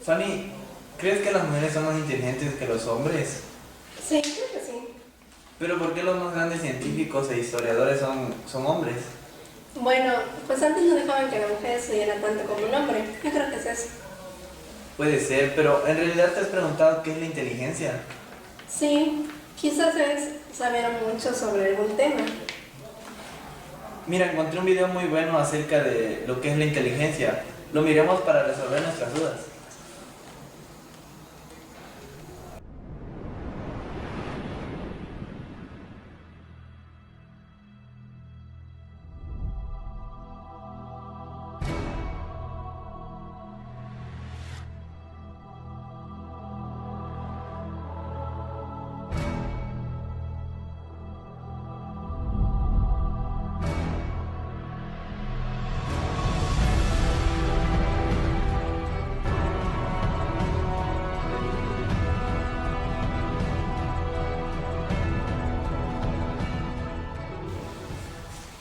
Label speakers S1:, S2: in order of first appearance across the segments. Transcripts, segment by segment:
S1: Fanny, ¿crees que las mujeres son más inteligentes que los hombres?
S2: Sí, creo que sí.
S1: ¿Pero por qué los más grandes científicos e historiadores son hombres?
S2: Bueno, pues antes no dejaban que la mujer estudiara tanto como un hombre. Yo creo que es eso.
S1: Puede ser, pero en realidad te has preguntado qué es la inteligencia.
S2: Sí, quizás es saber mucho sobre algún tema.
S1: Mira, encontré un video muy bueno acerca de lo que es la inteligencia. Lo miremos para resolver nuestras dudas.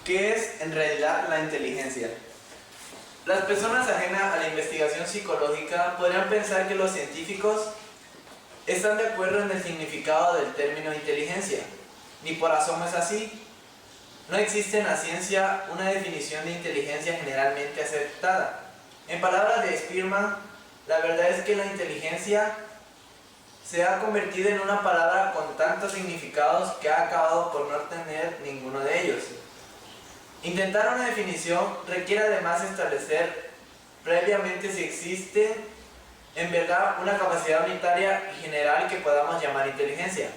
S1: ¿Qué es en realidad la inteligencia? Las personas ajenas a la investigación psicológica podrían pensar que los científicos están de acuerdo en el significado del término inteligencia. Ni por asomo es así. No existe en la ciencia una definición de inteligencia generalmente aceptada. En palabras de Spearman, la verdad es que la inteligencia se ha convertido en una palabra con tantos significados que ha acabado por no tener ninguno de ellos. Intentar una definición requiere además establecer previamente si existe en verdad una capacidad unitaria y general que podamos llamar inteligencia,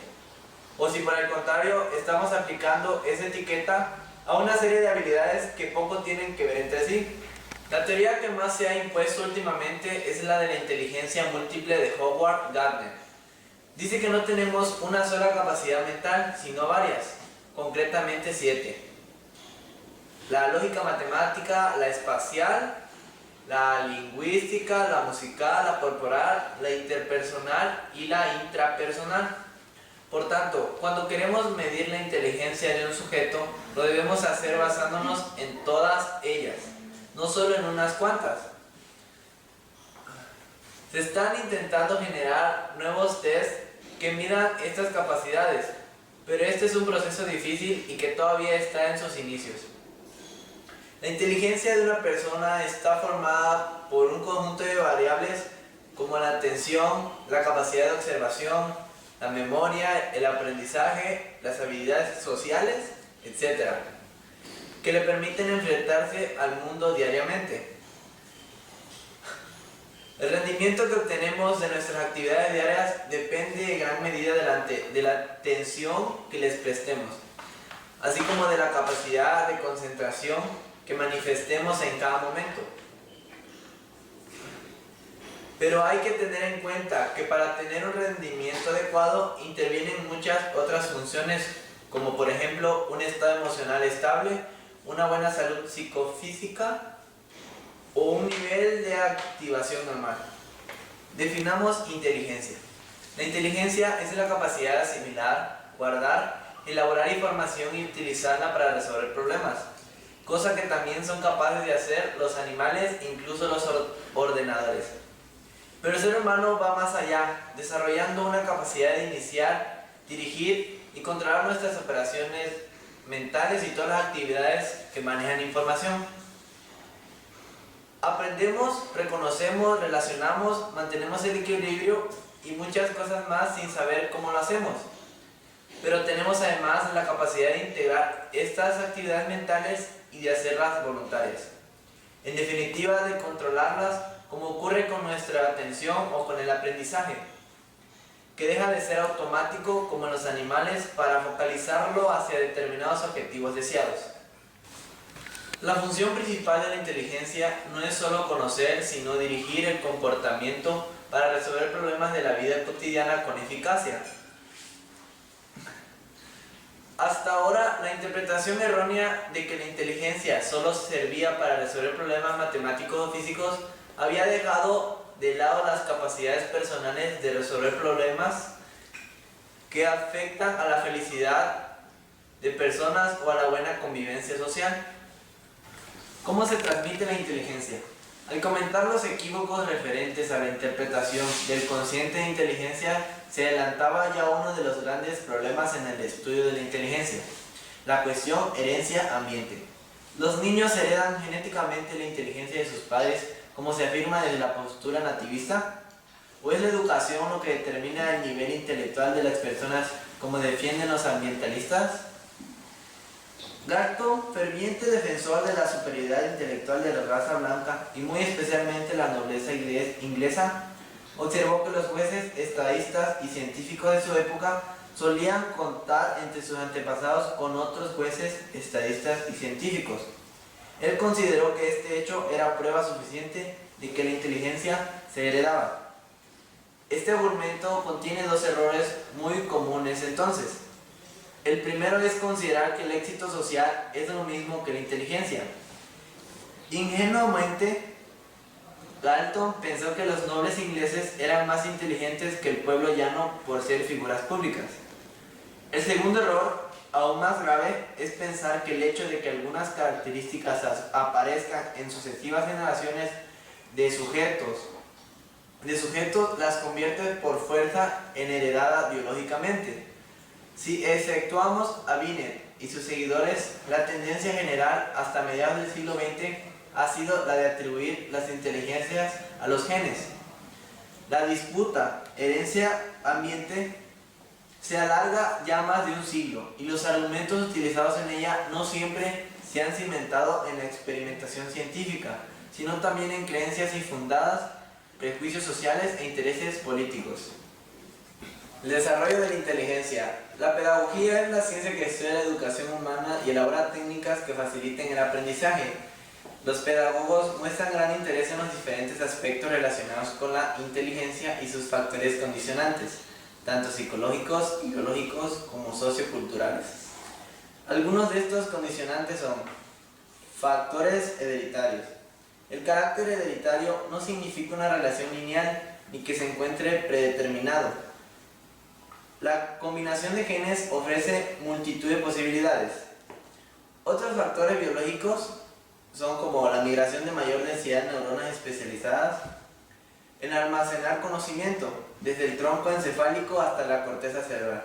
S1: o si por el contrario estamos aplicando esa etiqueta a una serie de habilidades que poco tienen que ver entre sí. La teoría que más se ha impuesto últimamente es la de la inteligencia múltiple de Howard Gardner. Dice que no tenemos una sola capacidad mental, sino varias, concretamente 7. La lógica matemática, la espacial, la lingüística, la musical, la corporal, la interpersonal y la intrapersonal. Por tanto, cuando queremos medir la inteligencia de un sujeto, lo debemos hacer basándonos en todas ellas, no solo en unas cuantas. Se están intentando generar nuevos tests que midan estas capacidades, pero este es un proceso difícil y que todavía está en sus inicios. La inteligencia de una persona está formada por un conjunto de variables como la atención, la capacidad de observación, la memoria, el aprendizaje, las habilidades sociales, etc., que le permiten enfrentarse al mundo diariamente. El rendimiento que obtenemos de nuestras actividades diarias depende en gran medida de la atención que les prestemos, así como de la capacidad de concentración que manifestemos en cada momento. Pero hay que tener en cuenta que para tener un rendimiento adecuado intervienen muchas otras funciones, como por ejemplo un estado emocional estable, una buena salud psicofísica o un nivel de activación normal. Definamos inteligencia. La inteligencia es la capacidad de asimilar, guardar, elaborar información y utilizarla para resolver problemas, cosa que también son capaces de hacer los animales e incluso los ordenadores. Pero el ser humano va más allá, desarrollando una capacidad de iniciar, dirigir y controlar nuestras operaciones mentales y todas las actividades que manejan información. Aprendemos, reconocemos, relacionamos, mantenemos el equilibrio y muchas cosas más sin saber cómo lo hacemos. Pero tenemos además la capacidad de integrar estas actividades mentales y de hacerlas voluntarias. En definitiva, de controlarlas, como ocurre con nuestra atención o con el aprendizaje, que deja de ser automático como en los animales para focalizarlo hacia determinados objetivos deseados. La función principal de la inteligencia no es solo conocer, sino dirigir el comportamiento para resolver problemas de la vida cotidiana con eficacia. Hasta ahora, la interpretación errónea de que la inteligencia solo servía para resolver problemas matemáticos o físicos había dejado de lado las capacidades personales de resolver problemas que afectan a la felicidad de personas o a la buena convivencia social. ¿Cómo se transmite la inteligencia? Al comentar los equívocos referentes a la interpretación del consciente de inteligencia, se adelantaba ya uno de los grandes problemas en el estudio de la inteligencia, la cuestión herencia-ambiente. ¿Los niños heredan genéticamente la inteligencia de sus padres, como se afirma desde la postura nativista? ¿O es la educación lo que determina el nivel intelectual de las personas, como defienden los ambientalistas? Galton, ferviente defensor de la superioridad intelectual de la raza blanca y muy especialmente la nobleza inglesa, observó que los jueces, estadistas y científicos de su época solían contar entre sus antepasados con otros jueces, estadistas y científicos. Él consideró que este hecho era prueba suficiente de que la inteligencia se heredaba. Este argumento contiene dos errores muy comunes entonces. El primero es considerar que el éxito social es lo mismo que la inteligencia. Ingenuamente, Galton pensó que los nobles ingleses eran más inteligentes que el pueblo llano por ser figuras públicas. El segundo error, aún más grave, es pensar que el hecho de que algunas características aparezcan en sucesivas generaciones de sujetos las convierte por fuerza en heredada biológicamente. Si exceptuamos a Binet y sus seguidores, la tendencia general hasta mediados del siglo XX ha sido la de atribuir las inteligencias a los genes. La disputa herencia-ambiente se alarga ya más de un siglo y los argumentos utilizados en ella no siempre se han cimentado en la experimentación científica, sino también en creencias infundadas, prejuicios sociales e intereses políticos. El desarrollo de la inteligencia. La pedagogía es la ciencia que estudia la educación humana y elabora técnicas que faciliten el aprendizaje. Los pedagogos muestran gran interés en los diferentes aspectos relacionados con la inteligencia y sus factores condicionantes, tanto psicológicos, biológicos como socioculturales. Algunos de estos condicionantes son factores hereditarios. El carácter hereditario no significa una relación lineal ni que se encuentre predeterminado. La combinación de genes ofrece multitud de posibilidades. Otros factores biológicos son como la migración de mayor densidad de neuronas especializadas en almacenar conocimiento, desde el tronco encefálico hasta la corteza cerebral.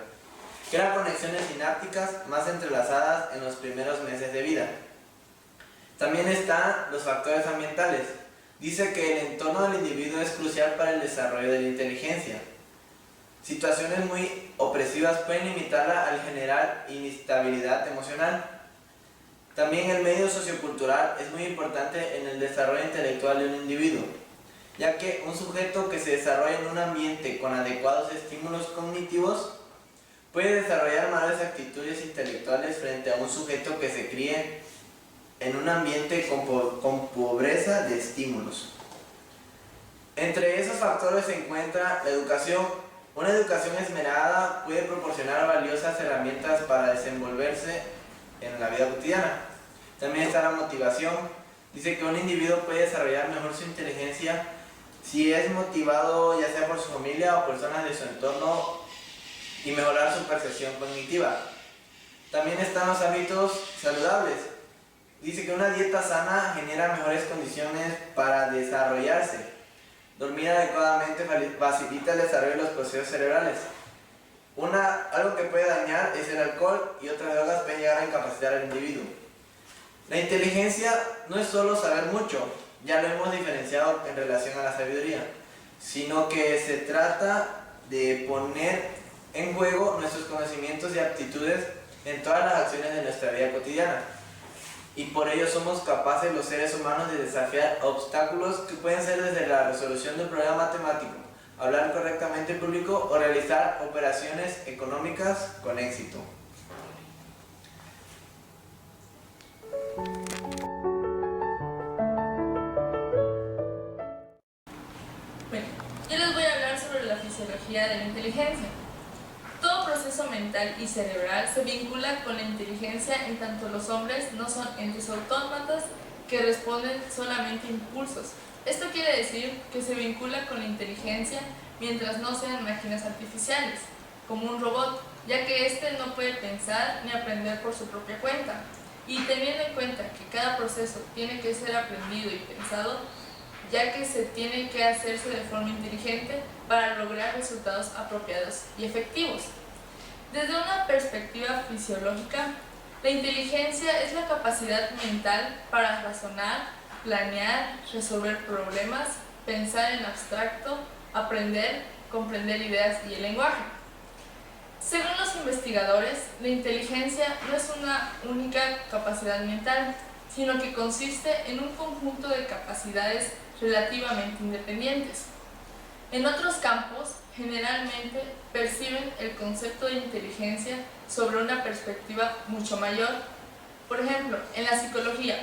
S1: Crean conexiones sinápticas más entrelazadas en los primeros meses de vida. También están los factores ambientales. Dice que el entorno del individuo es crucial para el desarrollo de la inteligencia. Situaciones muy opresivas pueden limitarla al generar inestabilidad emocional. También el medio sociocultural es muy importante en el desarrollo intelectual de un individuo, ya que un sujeto que se desarrolla en un ambiente con adecuados estímulos cognitivos puede desarrollar mayores actitudes intelectuales frente a un sujeto que se críe en un ambiente con pobreza de estímulos. Entre esos factores se encuentra la educación. Una educación esmerada puede proporcionar valiosas herramientas para desenvolverse en la vida cotidiana. También está la motivación. Dice que un individuo puede desarrollar mejor su inteligencia si es motivado ya sea por su familia o personas de su entorno y mejorar su percepción cognitiva. También están los hábitos saludables. Dice que una dieta sana genera mejores condiciones para desarrollarse. Dormir adecuadamente facilita el desarrollo de los procesos cerebrales. Algo que puede dañar es el alcohol y otras drogas pueden llegar a incapacitar al individuo. La inteligencia no es solo saber mucho, ya lo hemos diferenciado en relación a la sabiduría, sino que se trata de poner en juego nuestros conocimientos y aptitudes en todas las acciones de nuestra vida cotidiana. Y por ello somos capaces los seres humanos de desafiar obstáculos que pueden ser desde la resolución de un problema matemático, hablar correctamente en público o realizar operaciones económicas con éxito.
S3: Bueno, yo les voy a hablar sobre la fisiología de la inteligencia. Todo proceso mental y cerebral se vincula con la inteligencia en tanto los hombres no son entes autómatas que responden solamente a impulsos. Esto quiere decir que se vincula con la inteligencia mientras no sean máquinas artificiales, como un robot, ya que éste no puede pensar ni aprender por su propia cuenta. Y teniendo en cuenta que cada proceso tiene que ser aprendido y pensado, ya que se tiene que hacerse de forma inteligente para lograr resultados apropiados y efectivos. Desde una perspectiva fisiológica, la inteligencia es la capacidad mental para razonar, planear, resolver problemas, pensar en abstracto, aprender, comprender ideas y el lenguaje. Según los investigadores, la inteligencia no es una única capacidad mental, sino que consiste en un conjunto de capacidades relativamente independientes. En otros campos, generalmente perciben el concepto de inteligencia sobre una perspectiva mucho mayor. Por ejemplo, en la psicología,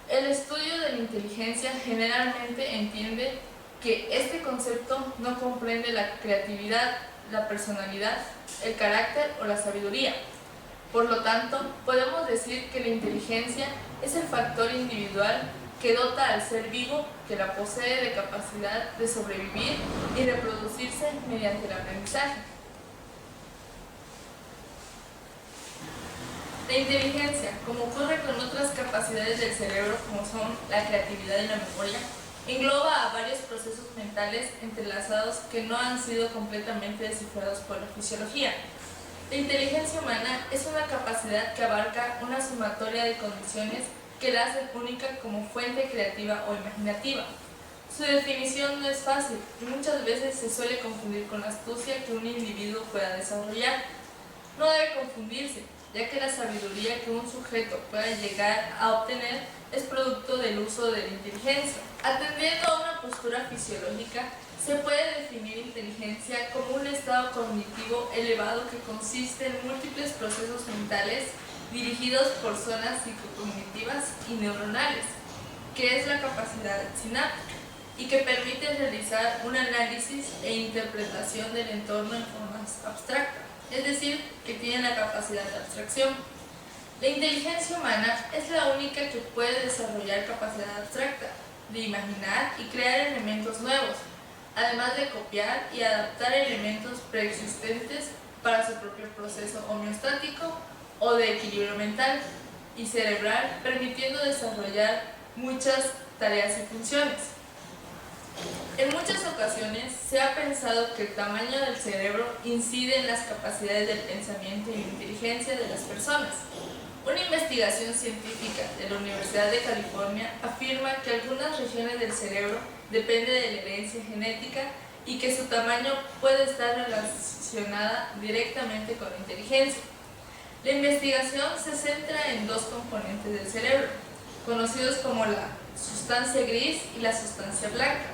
S3: el estudio de la inteligencia generalmente entiende que este concepto no comprende la creatividad, la personalidad, el carácter o la sabiduría. Por lo tanto, podemos decir que la inteligencia es el factor individual que dota al ser vivo que la posee de capacidad de sobrevivir y reproducirse mediante el aprendizaje. La inteligencia, como ocurre con otras capacidades del cerebro como son la creatividad y la memoria, engloba a varios procesos mentales entrelazados que no han sido completamente descifrados por la fisiología. La inteligencia humana es una capacidad que abarca una sumatoria de condiciones que la hacen única como fuente creativa o imaginativa. Su definición no es fácil y muchas veces se suele confundir con la astucia que un individuo pueda desarrollar. No debe confundirse, ya que la sabiduría que un sujeto pueda llegar a obtener es producto del uso de la inteligencia. Atendiendo a una postura fisiológica, se puede definir inteligencia como un estado cognitivo elevado que consiste en múltiples procesos mentales dirigidos por zonas psicocognitivas y neuronales, que es la capacidad sináptica, y que permite realizar un análisis e interpretación del entorno en forma abstracta, es decir, que tiene la capacidad de abstracción. La inteligencia humana es la única que puede desarrollar capacidad abstracta, de imaginar y crear elementos nuevos, además de copiar y adaptar elementos preexistentes para su propio proceso homeostático o de equilibrio mental y cerebral, permitiendo desarrollar muchas tareas y funciones. En muchas ocasiones se ha pensado que el tamaño del cerebro incide en las capacidades del pensamiento y la inteligencia de las personas. Una investigación científica de la Universidad de California afirma que algunas regiones del cerebro dependen de la herencia genética y que su tamaño puede estar relacionada directamente con la inteligencia. La investigación se centra en dos componentes del cerebro, conocidos como la sustancia gris y la sustancia blanca,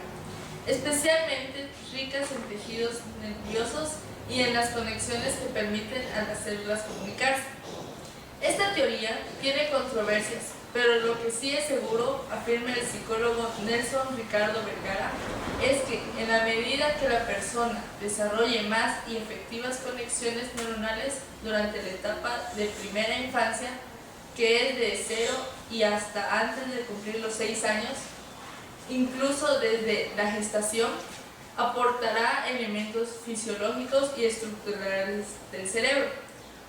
S3: especialmente ricas en tejidos nerviosos y en las conexiones que permiten a las células comunicarse. Esta teoría tiene controversias, pero lo que sí es seguro, afirma el psicólogo Nelson Ricardo Vergara, es que en la medida que la persona desarrolle más y efectivas conexiones neuronales durante la etapa de primera infancia, que es de 0 y hasta antes de cumplir los 6 años, incluso desde la gestación, aportará elementos fisiológicos y estructurales del cerebro,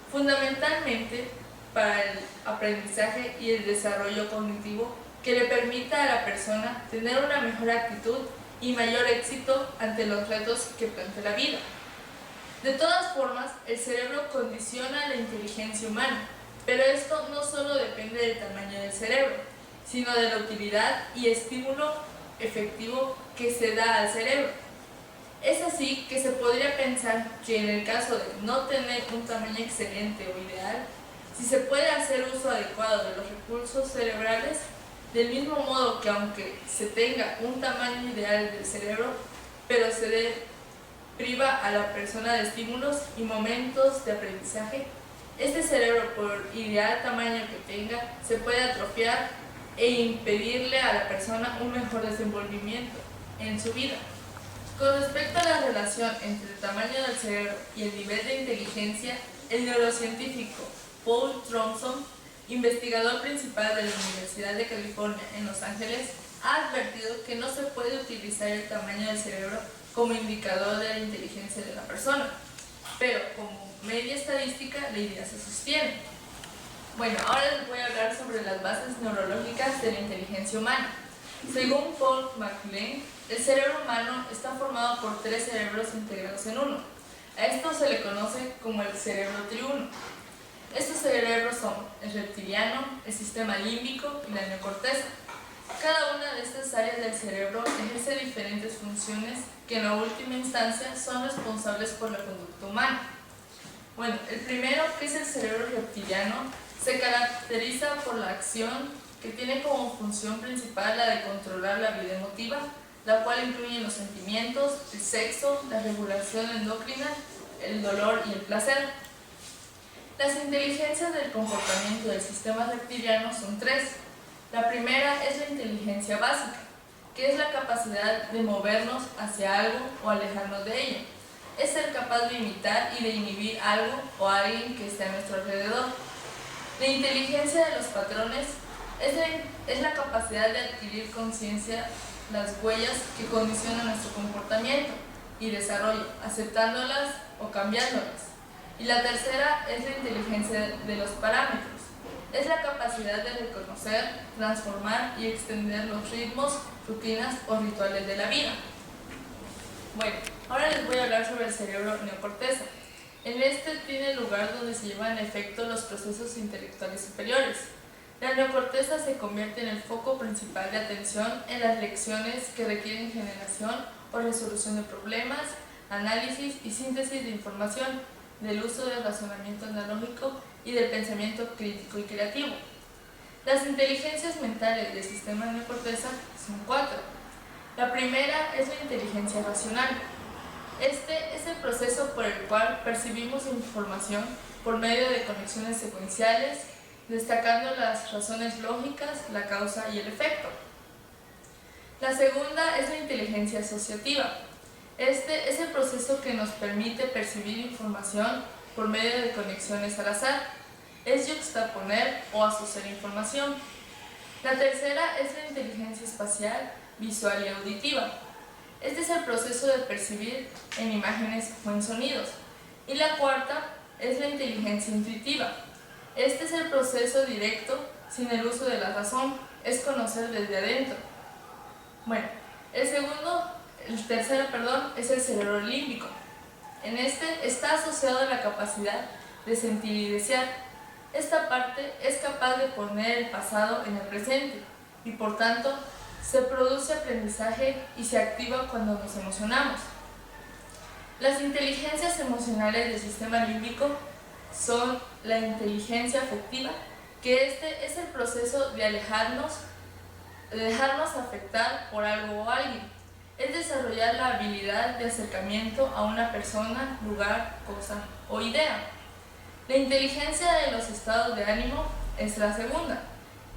S3: fundamentalmente para el aprendizaje y el desarrollo cognitivo que le permita a la persona tener una mejor actitud y mayor éxito ante los retos que plantea la vida. De todas formas, el cerebro condiciona la inteligencia humana, pero esto no solo depende del tamaño del cerebro, sino de la utilidad y estímulo efectivo que se da al cerebro. Es así que se podría pensar que en el caso de no tener un tamaño excelente o ideal, si se puede hacer uso adecuado de los recursos cerebrales, del mismo modo que aunque se tenga un tamaño ideal del cerebro, pero se priva a la persona de estímulos y momentos de aprendizaje, este cerebro, por ideal tamaño que tenga, se puede atrofiar e impedirle a la persona un mejor desenvolvimiento en su vida. Con respecto a la relación entre el tamaño del cerebro y el nivel de inteligencia, el neurocientífico Paul Thompson, investigador principal de la Universidad de California en Los Ángeles, ha advertido que no se puede utilizar el tamaño del cerebro como indicador de la inteligencia de la persona, pero como media estadística la idea se sostiene. Bueno, ahora les voy a hablar sobre las bases neurológicas de la inteligencia humana. Según Paul MacLean, el cerebro humano está formado por 3 cerebros integrados en uno. A esto se le conoce como el cerebro triuno. Estos cerebros son el reptiliano, el sistema límbico y la neocorteza. Cada una de estas áreas del cerebro ejerce diferentes funciones que en la última instancia son responsables por la conducta humana. Bueno, el primero, que es el cerebro reptiliano, se caracteriza por la acción que tiene como función principal la de controlar la vida emotiva, la cual incluye los sentimientos, el sexo, la regulación endocrina, el dolor y el placer. Las inteligencias del comportamiento del sistema reptiliano son 3. La primera es la inteligencia básica, que es la capacidad de movernos hacia algo o alejarnos de ello. Es ser capaz de imitar y de inhibir algo o alguien que esté a nuestro alrededor. La inteligencia de los patrones es la capacidad de adquirir conciencia las huellas que condicionan nuestro comportamiento y desarrollo, aceptándolas o cambiándolas. Y la tercera es la inteligencia de los parámetros. Es la capacidad de reconocer, transformar y extender los ritmos, rutinas o rituales de la vida. Bueno, ahora les voy a hablar sobre el cerebro neocorteza. En este tiene lugar donde se llevan a efecto los procesos intelectuales superiores. La neocorteza se convierte en el foco principal de atención en las lecciones que requieren generación o resolución de problemas, análisis y síntesis de información, del uso del razonamiento analógico y del pensamiento crítico y creativo. Las inteligencias mentales del sistema neocorteza son 4. La primera es la inteligencia racional. Este es el proceso por el cual percibimos información por medio de conexiones secuenciales, destacando las razones lógicas, la causa y el efecto. La segunda es la inteligencia asociativa. Este es el proceso que nos permite percibir información por medio de conexiones al azar. Es yuxtaponer o asociar información. La tercera es la inteligencia espacial, visual y auditiva. Este es el proceso de percibir en imágenes o en sonidos. Y la cuarta es la inteligencia intuitiva. Este es el proceso directo, sin el uso de la razón, es conocer desde adentro. Bueno, el tercero es el cerebro límbico. En este está asociado a la capacidad de sentir y desear. Esta parte es capaz de poner el pasado en el presente y por tanto se produce aprendizaje y se activa cuando nos emocionamos. Las inteligencias emocionales del sistema límbico son la inteligencia afectiva, que este es el proceso de dejarnos afectar por algo o alguien. Es desarrollar la habilidad de acercamiento a una persona, lugar, cosa o idea. La inteligencia de los estados de ánimo es la segunda,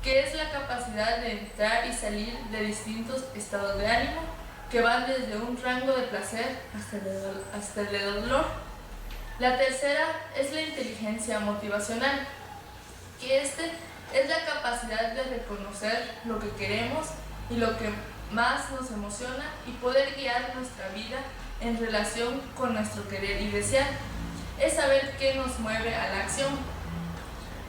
S3: que es la capacidad de entrar y salir de distintos estados de ánimo que van desde un rango de placer hasta el de dolor. La tercera es la inteligencia motivacional, que es la capacidad de reconocer lo que queremos y lo que más nos emociona y poder guiar nuestra vida en relación con nuestro querer y desear. Es saber qué nos mueve a la acción.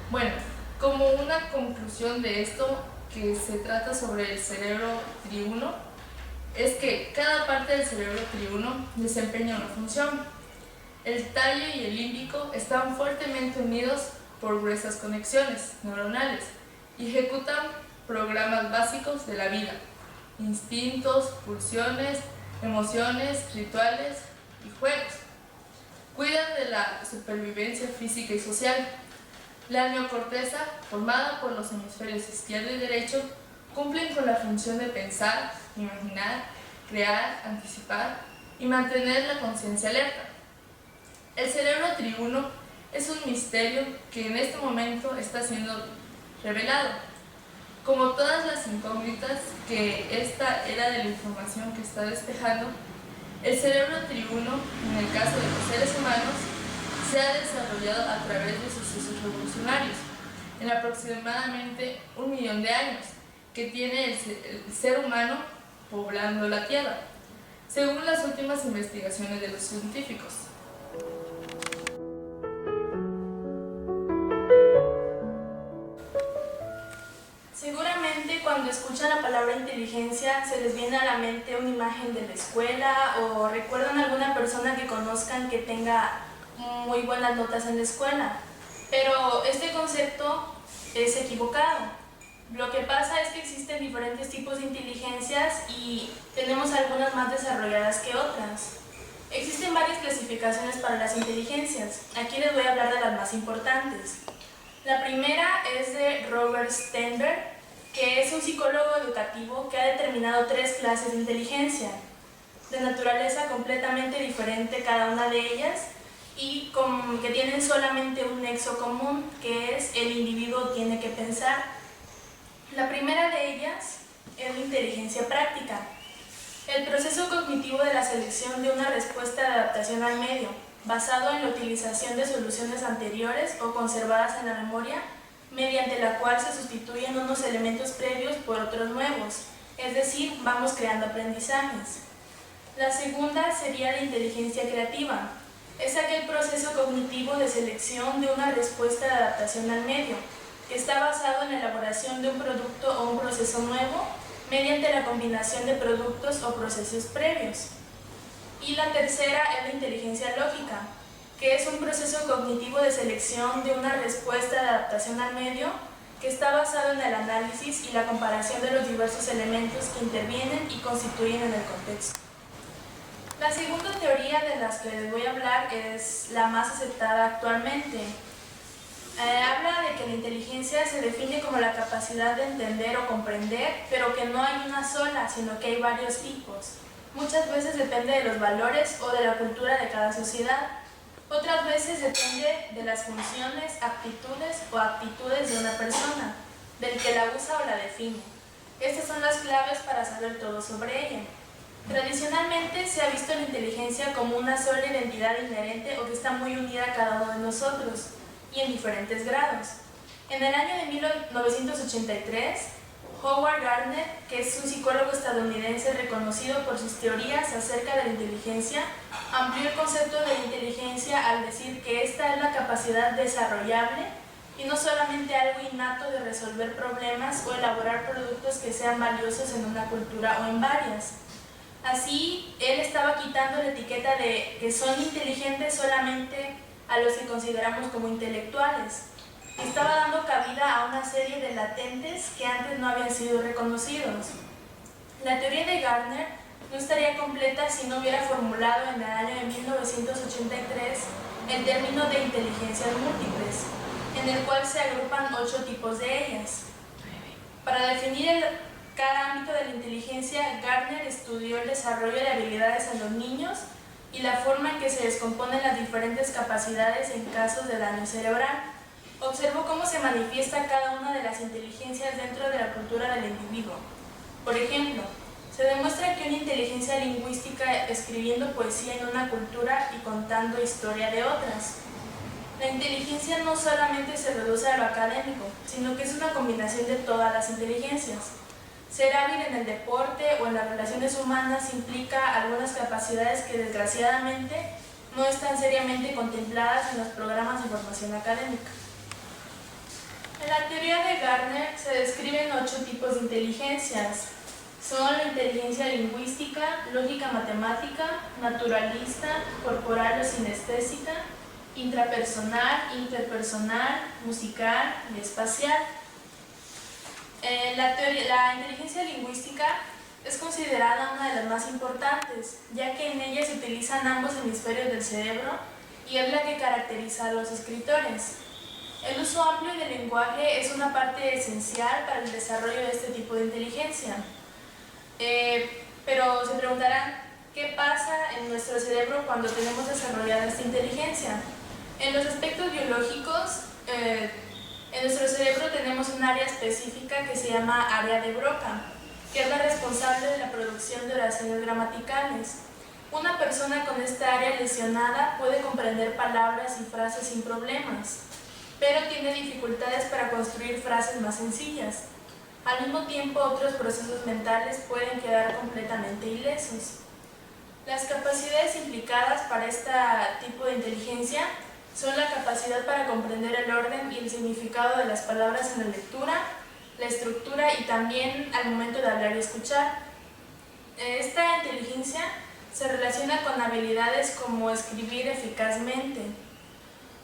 S3: Bueno, como una conclusión de esto que se trata sobre el cerebro triuno, es que cada parte del cerebro triuno desempeña una función. El tallo y el límbico están fuertemente unidos por gruesas conexiones neuronales y ejecutan programas básicos de la vida: instintos, pulsiones, emociones, rituales y juegos. Cuidan de la supervivencia física y social. La neocorteza, formada por los hemisferios izquierdo y derecho, cumplen con la función de pensar, imaginar, crear, anticipar y mantener la conciencia alerta. El cerebro triuno es un misterio que en este momento está siendo revelado. Como todas las incógnitas que esta era de la información que está despejando, el cerebro triuno, en el caso de los seres humanos, se ha desarrollado a través de sucesos revolucionarios, en aproximadamente 1 millón de años, que tiene el ser humano poblando la Tierra, según las últimas investigaciones de los científicos. Seguramente cuando escuches
S4: escuchan la palabra inteligencia, ¿se les viene a la mente una imagen de la escuela o recuerdan alguna persona que conozcan que tenga muy buenas notas en la escuela? Pero este concepto es equivocado. Lo que pasa es que existen diferentes tipos de inteligencias y tenemos algunas más desarrolladas que otras. Existen varias clasificaciones para las inteligencias. Aquí les voy a hablar de las más importantes. La primera es de Robert Sternberg, que es un psicólogo educativo que ha determinado 3 clases de inteligencia, de naturaleza completamente diferente cada una de ellas y que tienen solamente un nexo común, que es el individuo tiene que pensar. La primera de ellas es la inteligencia práctica, el proceso cognitivo de la selección de una respuesta de adaptación al medio, basado en la utilización de soluciones anteriores o conservadas en la memoria, mediante la cual se sustituyen unos elementos previos por otros nuevos, es decir, vamos creando aprendizajes. La segunda sería la inteligencia creativa, es aquel proceso cognitivo de selección de una respuesta de adaptación al medio, que está basado en la elaboración de un producto o un proceso nuevo mediante la combinación de productos o procesos previos. Y la tercera es la inteligencia lógica, que es un proceso cognitivo de selección de una respuesta de adaptación al medio que está basado en el análisis y la comparación de los diversos elementos que intervienen y constituyen en el contexto. La segunda teoría de las que les voy a hablar es la más aceptada actualmente. Habla de que la inteligencia se define como la capacidad de entender o comprender, pero que no hay una sola, sino que hay varios tipos. Muchas veces depende de los valores o de la cultura de cada sociedad. Otras veces depende de las funciones, aptitudes o actitudes de una persona, del que la usa o la define. Estas son las claves para saber todo sobre ella. Tradicionalmente se ha visto la inteligencia como una sola identidad inherente o que está muy unida a cada uno de nosotros, y en diferentes grados. En el año de 1983, Howard Gardner, que es un psicólogo estadounidense reconocido por sus teorías acerca de la inteligencia, amplió el concepto de la inteligencia al decir que esta es la capacidad desarrollable y no solamente algo innato de resolver problemas o elaborar productos que sean valiosos en una cultura o en varias. Así, él estaba quitando la etiqueta de que son inteligentes solamente a los que consideramos como intelectuales. Estaba dando cabida a una serie de latentes que antes no habían sido reconocidos. La teoría de Gardner no estaría completa si no hubiera formulado en el año de 1983 el término de inteligencias múltiples, en el cual se agrupan 8 tipos de ellas. Para definir cada ámbito de la inteligencia, Gardner estudió el desarrollo de habilidades en los niños y la forma en que se descomponen las diferentes capacidades en casos de daño cerebral. Observó cómo se manifiesta cada una de las inteligencias dentro de la cultura del individuo. Por ejemplo, se demuestra que una inteligencia lingüística escribiendo poesía en una cultura y contando historia de otras. La inteligencia no solamente se reduce a lo académico, sino que es una combinación de todas las inteligencias. Ser hábil en el deporte o en las relaciones humanas implica algunas capacidades que desgraciadamente no están seriamente contempladas en los programas de formación académica. En la teoría de Gardner se describen 8 tipos de inteligencias. Son la inteligencia lingüística, lógica matemática, naturalista, corporal o sinestésica, intrapersonal, interpersonal, musical y espacial. La inteligencia lingüística es considerada una de las más importantes, ya que en ella se utilizan ambos hemisferios del cerebro y es la que caracteriza a los escritores. El uso amplio del lenguaje es una parte esencial para el desarrollo de este tipo de inteligencia. Pero se preguntarán, ¿qué pasa en nuestro cerebro cuando tenemos desarrollada esta inteligencia? En los aspectos biológicos, en nuestro cerebro tenemos un área específica que se llama área de Broca, que es la responsable de la producción de oraciones gramaticales. Una persona con esta área lesionada puede comprender palabras y frases sin problemas, pero tiene dificultades para construir frases más sencillas. Al mismo tiempo, otros procesos mentales pueden quedar completamente ilesos. Las capacidades implicadas para este tipo de inteligencia son la capacidad para comprender el orden y el significado de las palabras en la lectura, la estructura y también al momento de hablar y escuchar. Esta inteligencia se relaciona con habilidades como escribir eficazmente.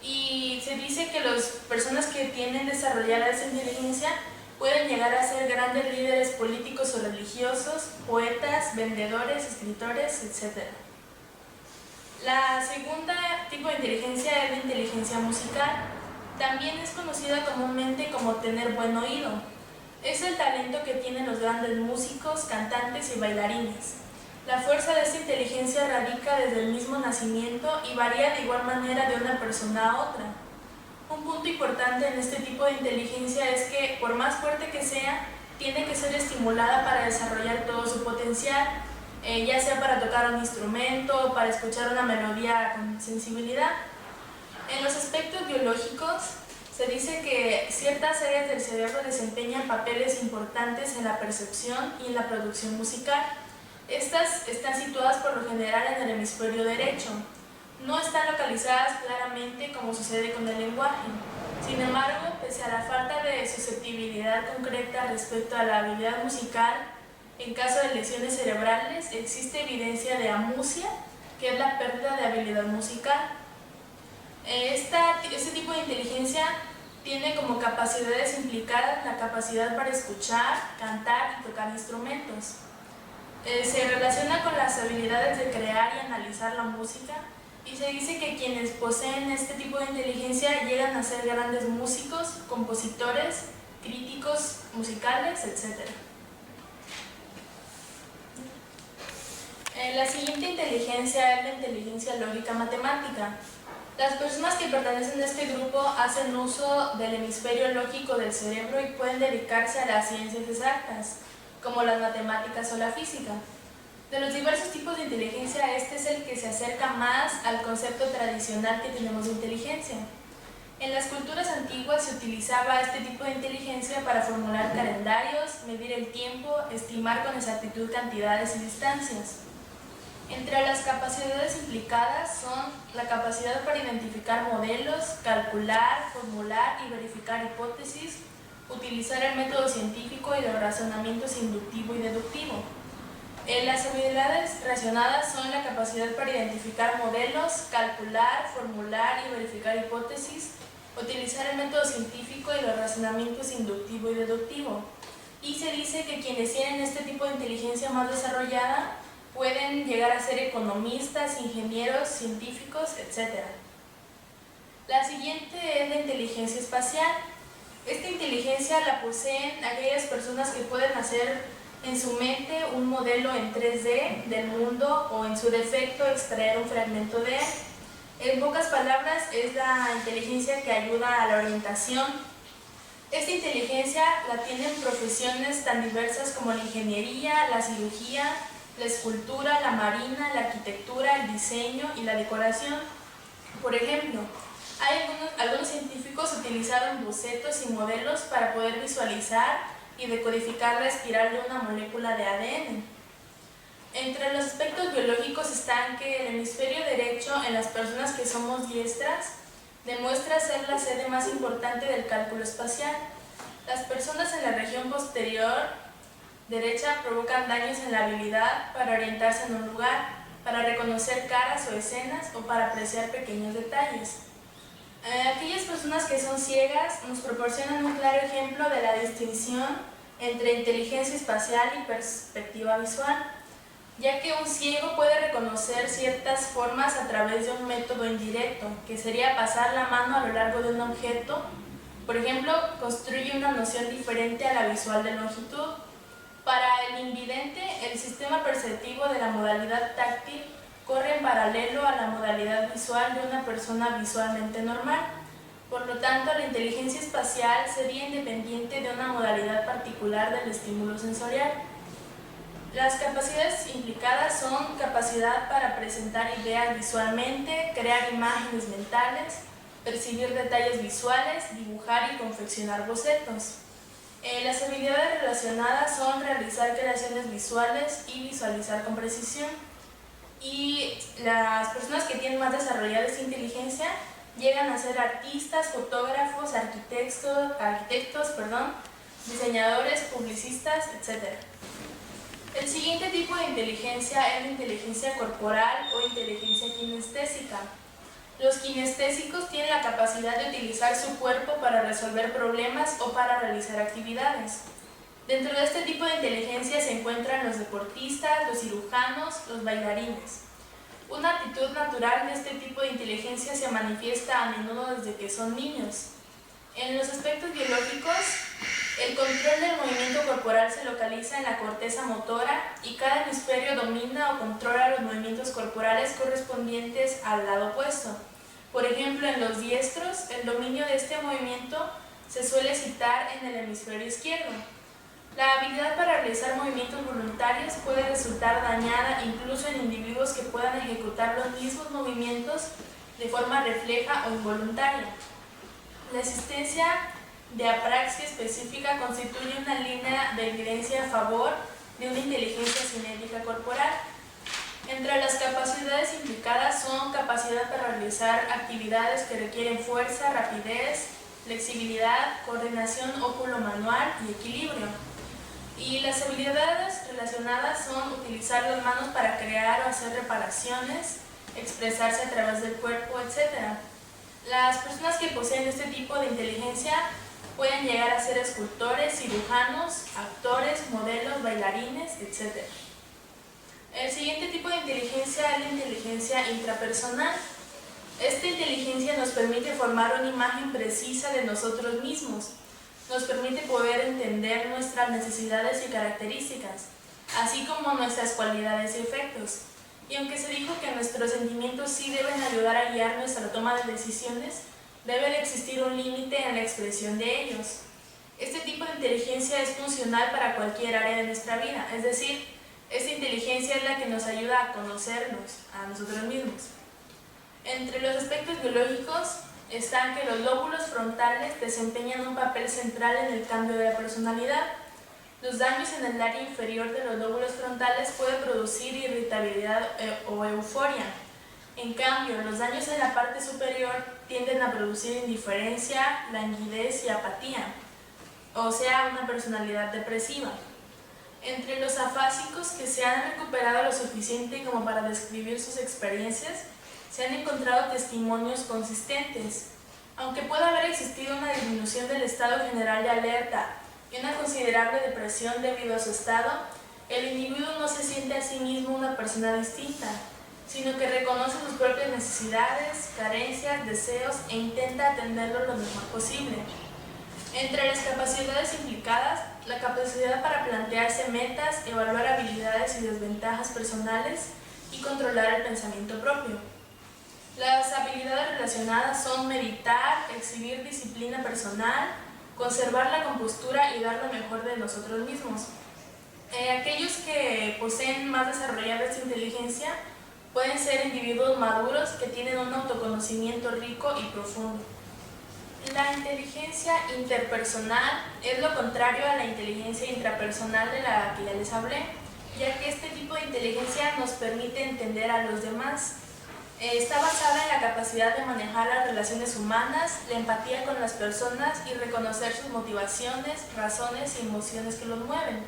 S4: Y se dice que las personas que tienen desarrollada esa inteligencia pueden llegar a ser grandes líderes políticos o religiosos, poetas, vendedores, escritores, etc. La segunda tipo de inteligencia es la inteligencia musical. También es conocida comúnmente como tener buen oído. Es el talento que tienen los grandes músicos, cantantes y bailarines. La fuerza de esta inteligencia radica desde el mismo nacimiento y varía de igual manera de una persona a otra. Un punto importante en este tipo de inteligencia es que, por más fuerte que sea, tiene que ser estimulada para desarrollar todo su potencial, ya sea para tocar un instrumento o para escuchar una melodía con sensibilidad. En los aspectos biológicos, se dice que ciertas áreas del cerebro desempeñan papeles importantes en la percepción y en la producción musical. Estas están situadas por lo general en el hemisferio derecho. No están localizadas claramente como sucede con el lenguaje. Sin embargo, pese a la falta de susceptibilidad concreta respecto a la habilidad musical, en caso de lesiones cerebrales existe evidencia de amusia, que es la pérdida de habilidad musical. Este tipo de inteligencia tiene como capacidades implicadas la capacidad para escuchar, cantar y tocar instrumentos. Se relaciona con las habilidades de crear y analizar la música, y se dice que quienes poseen este tipo de inteligencia llegan a ser grandes músicos, compositores, críticos musicales, etc. La siguiente inteligencia es la inteligencia lógica matemática. Las personas que pertenecen a este grupo hacen uso del hemisferio lógico del cerebro y pueden dedicarse a las ciencias exactas, como las matemáticas o la física. De los diversos tipos de inteligencia, este es el que se acerca más al concepto tradicional que tenemos de inteligencia. En las culturas antiguas se utilizaba este tipo de inteligencia para formular calendarios, medir el tiempo, estimar con exactitud cantidades y distancias. Entre las capacidades implicadas son la capacidad para identificar modelos, calcular, formular y verificar hipótesis, utilizar el método científico y los razonamientos inductivo y deductivo. Las habilidades relacionadas son la capacidad para identificar modelos, calcular, formular y verificar hipótesis, utilizar el método científico y los razonamientos inductivo y deductivo. Y se dice que quienes tienen este tipo de inteligencia más desarrollada pueden llegar a ser economistas, ingenieros, científicos, etc. La siguiente es la inteligencia espacial. Esta inteligencia la poseen aquellas personas que pueden hacer en su mente un modelo en 3D del mundo o, en su defecto, extraer un fragmento de él. En pocas palabras, es la inteligencia que ayuda a la orientación. Esta inteligencia la tienen profesiones tan diversas como la ingeniería, la cirugía, la escultura, la marina, la arquitectura, el diseño y la decoración. Por ejemplo, algunos científicos utilizaron bocetos y modelos para poder visualizar y decodificar la espiral de una molécula de ADN. Entre los aspectos biológicos están que el hemisferio derecho en las personas que somos diestras demuestra ser la sede más importante del cálculo espacial. Las personas en la región posterior derecha provocan daños en la habilidad para orientarse en un lugar, para reconocer caras o escenas o para apreciar pequeños detalles. Aquellas personas que son ciegas nos proporcionan un claro ejemplo de la distinción entre inteligencia espacial y perspectiva visual, ya que un ciego puede reconocer ciertas formas a través de un método indirecto, que sería pasar la mano a lo largo de un objeto. Por ejemplo, construye una noción diferente a la visual de longitud. Para el invidente, el sistema perceptivo de la modalidad táctil corre en paralelo a la modalidad visual de una persona visualmente normal. Por lo tanto, la inteligencia espacial sería independiente de una modalidad particular del estímulo sensorial. Las capacidades implicadas son capacidad para presentar ideas visualmente, crear imágenes mentales, percibir detalles visuales, dibujar y confeccionar bocetos. Las habilidades relacionadas son realizar creaciones visuales y visualizar con precisión. Y las personas que tienen más desarrollada esta inteligencia llegan a ser artistas, fotógrafos, arquitectos, diseñadores, publicistas, etc. El siguiente tipo de inteligencia es la inteligencia corporal o inteligencia kinestésica. Los kinestésicos tienen la capacidad de utilizar su cuerpo para resolver problemas o para realizar actividades. Dentro de este tipo de inteligencia se encuentran los deportistas, los cirujanos, los bailarines. Una actitud natural de este tipo de inteligencia se manifiesta a menudo desde que son niños. En los aspectos biológicos, el control del movimiento corporal se localiza en la corteza motora y cada hemisferio domina o controla los movimientos corporales correspondientes al lado opuesto. Por ejemplo, en los diestros, el dominio de este movimiento se suele citar en el hemisferio izquierdo. La habilidad para realizar movimientos voluntarios puede resultar dañada incluso en individuos que puedan ejecutar los mismos movimientos de forma refleja o involuntaria. La existencia de apraxia específica constituye una línea de evidencia a favor de una inteligencia cinética corporal. Entre las capacidades implicadas son capacidad para realizar actividades que requieren fuerza, rapidez, flexibilidad, coordinación óculo-manual y equilibrio. Y las habilidades relacionadas son utilizar las manos para crear o hacer reparaciones, expresarse a través del cuerpo, etc. Las personas que poseen este tipo de inteligencia pueden llegar a ser escultores, cirujanos, actores, modelos, bailarines, etc. El siguiente tipo de inteligencia es la inteligencia intrapersonal. Esta inteligencia nos permite formar una imagen precisa de nosotros mismos. Nos permite poder entender nuestras necesidades y características, así como nuestras cualidades y efectos. Y aunque se dijo que nuestros sentimientos sí deben ayudar a guiar nuestra toma de decisiones, debe existir un límite en la expresión de ellos. Este tipo de inteligencia es funcional para cualquier área de nuestra vida, es decir, esta inteligencia es la que nos ayuda a conocernos a nosotros mismos. Entre los aspectos biológicos están que los lóbulos frontales desempeñan un papel central en el cambio de la personalidad. Los daños en el área inferior de los lóbulos frontales pueden producir irritabilidad o euforia. En cambio, los daños en la parte superior tienden a producir indiferencia, languidez y apatía, o sea, una personalidad depresiva. Entre los afásicos que se han recuperado lo suficiente como para describir sus experiencias, se han encontrado testimonios consistentes. Aunque pueda haber existido una disminución del estado general de alerta y una considerable depresión debido a su estado, el individuo no se siente a sí mismo una persona distinta, sino que reconoce sus propias necesidades, carencias, deseos e intenta atenderlos lo mejor posible. Entre las capacidades implicadas, la capacidad para plantearse metas, evaluar habilidades y desventajas personales y controlar el pensamiento propio. Las habilidades relacionadas son meditar, exhibir disciplina personal, conservar la compostura y dar lo mejor de nosotros mismos. Aquellos que poseen más desarrollada esta inteligencia pueden ser individuos maduros que tienen un autoconocimiento rico y profundo. La inteligencia interpersonal es lo contrario a la inteligencia intrapersonal de la que ya les hablé, ya que este tipo de inteligencia nos permite entender a los demás. Está basada en la capacidad de manejar las relaciones humanas, la empatía con las personas y reconocer sus motivaciones, razones y emociones que los mueven.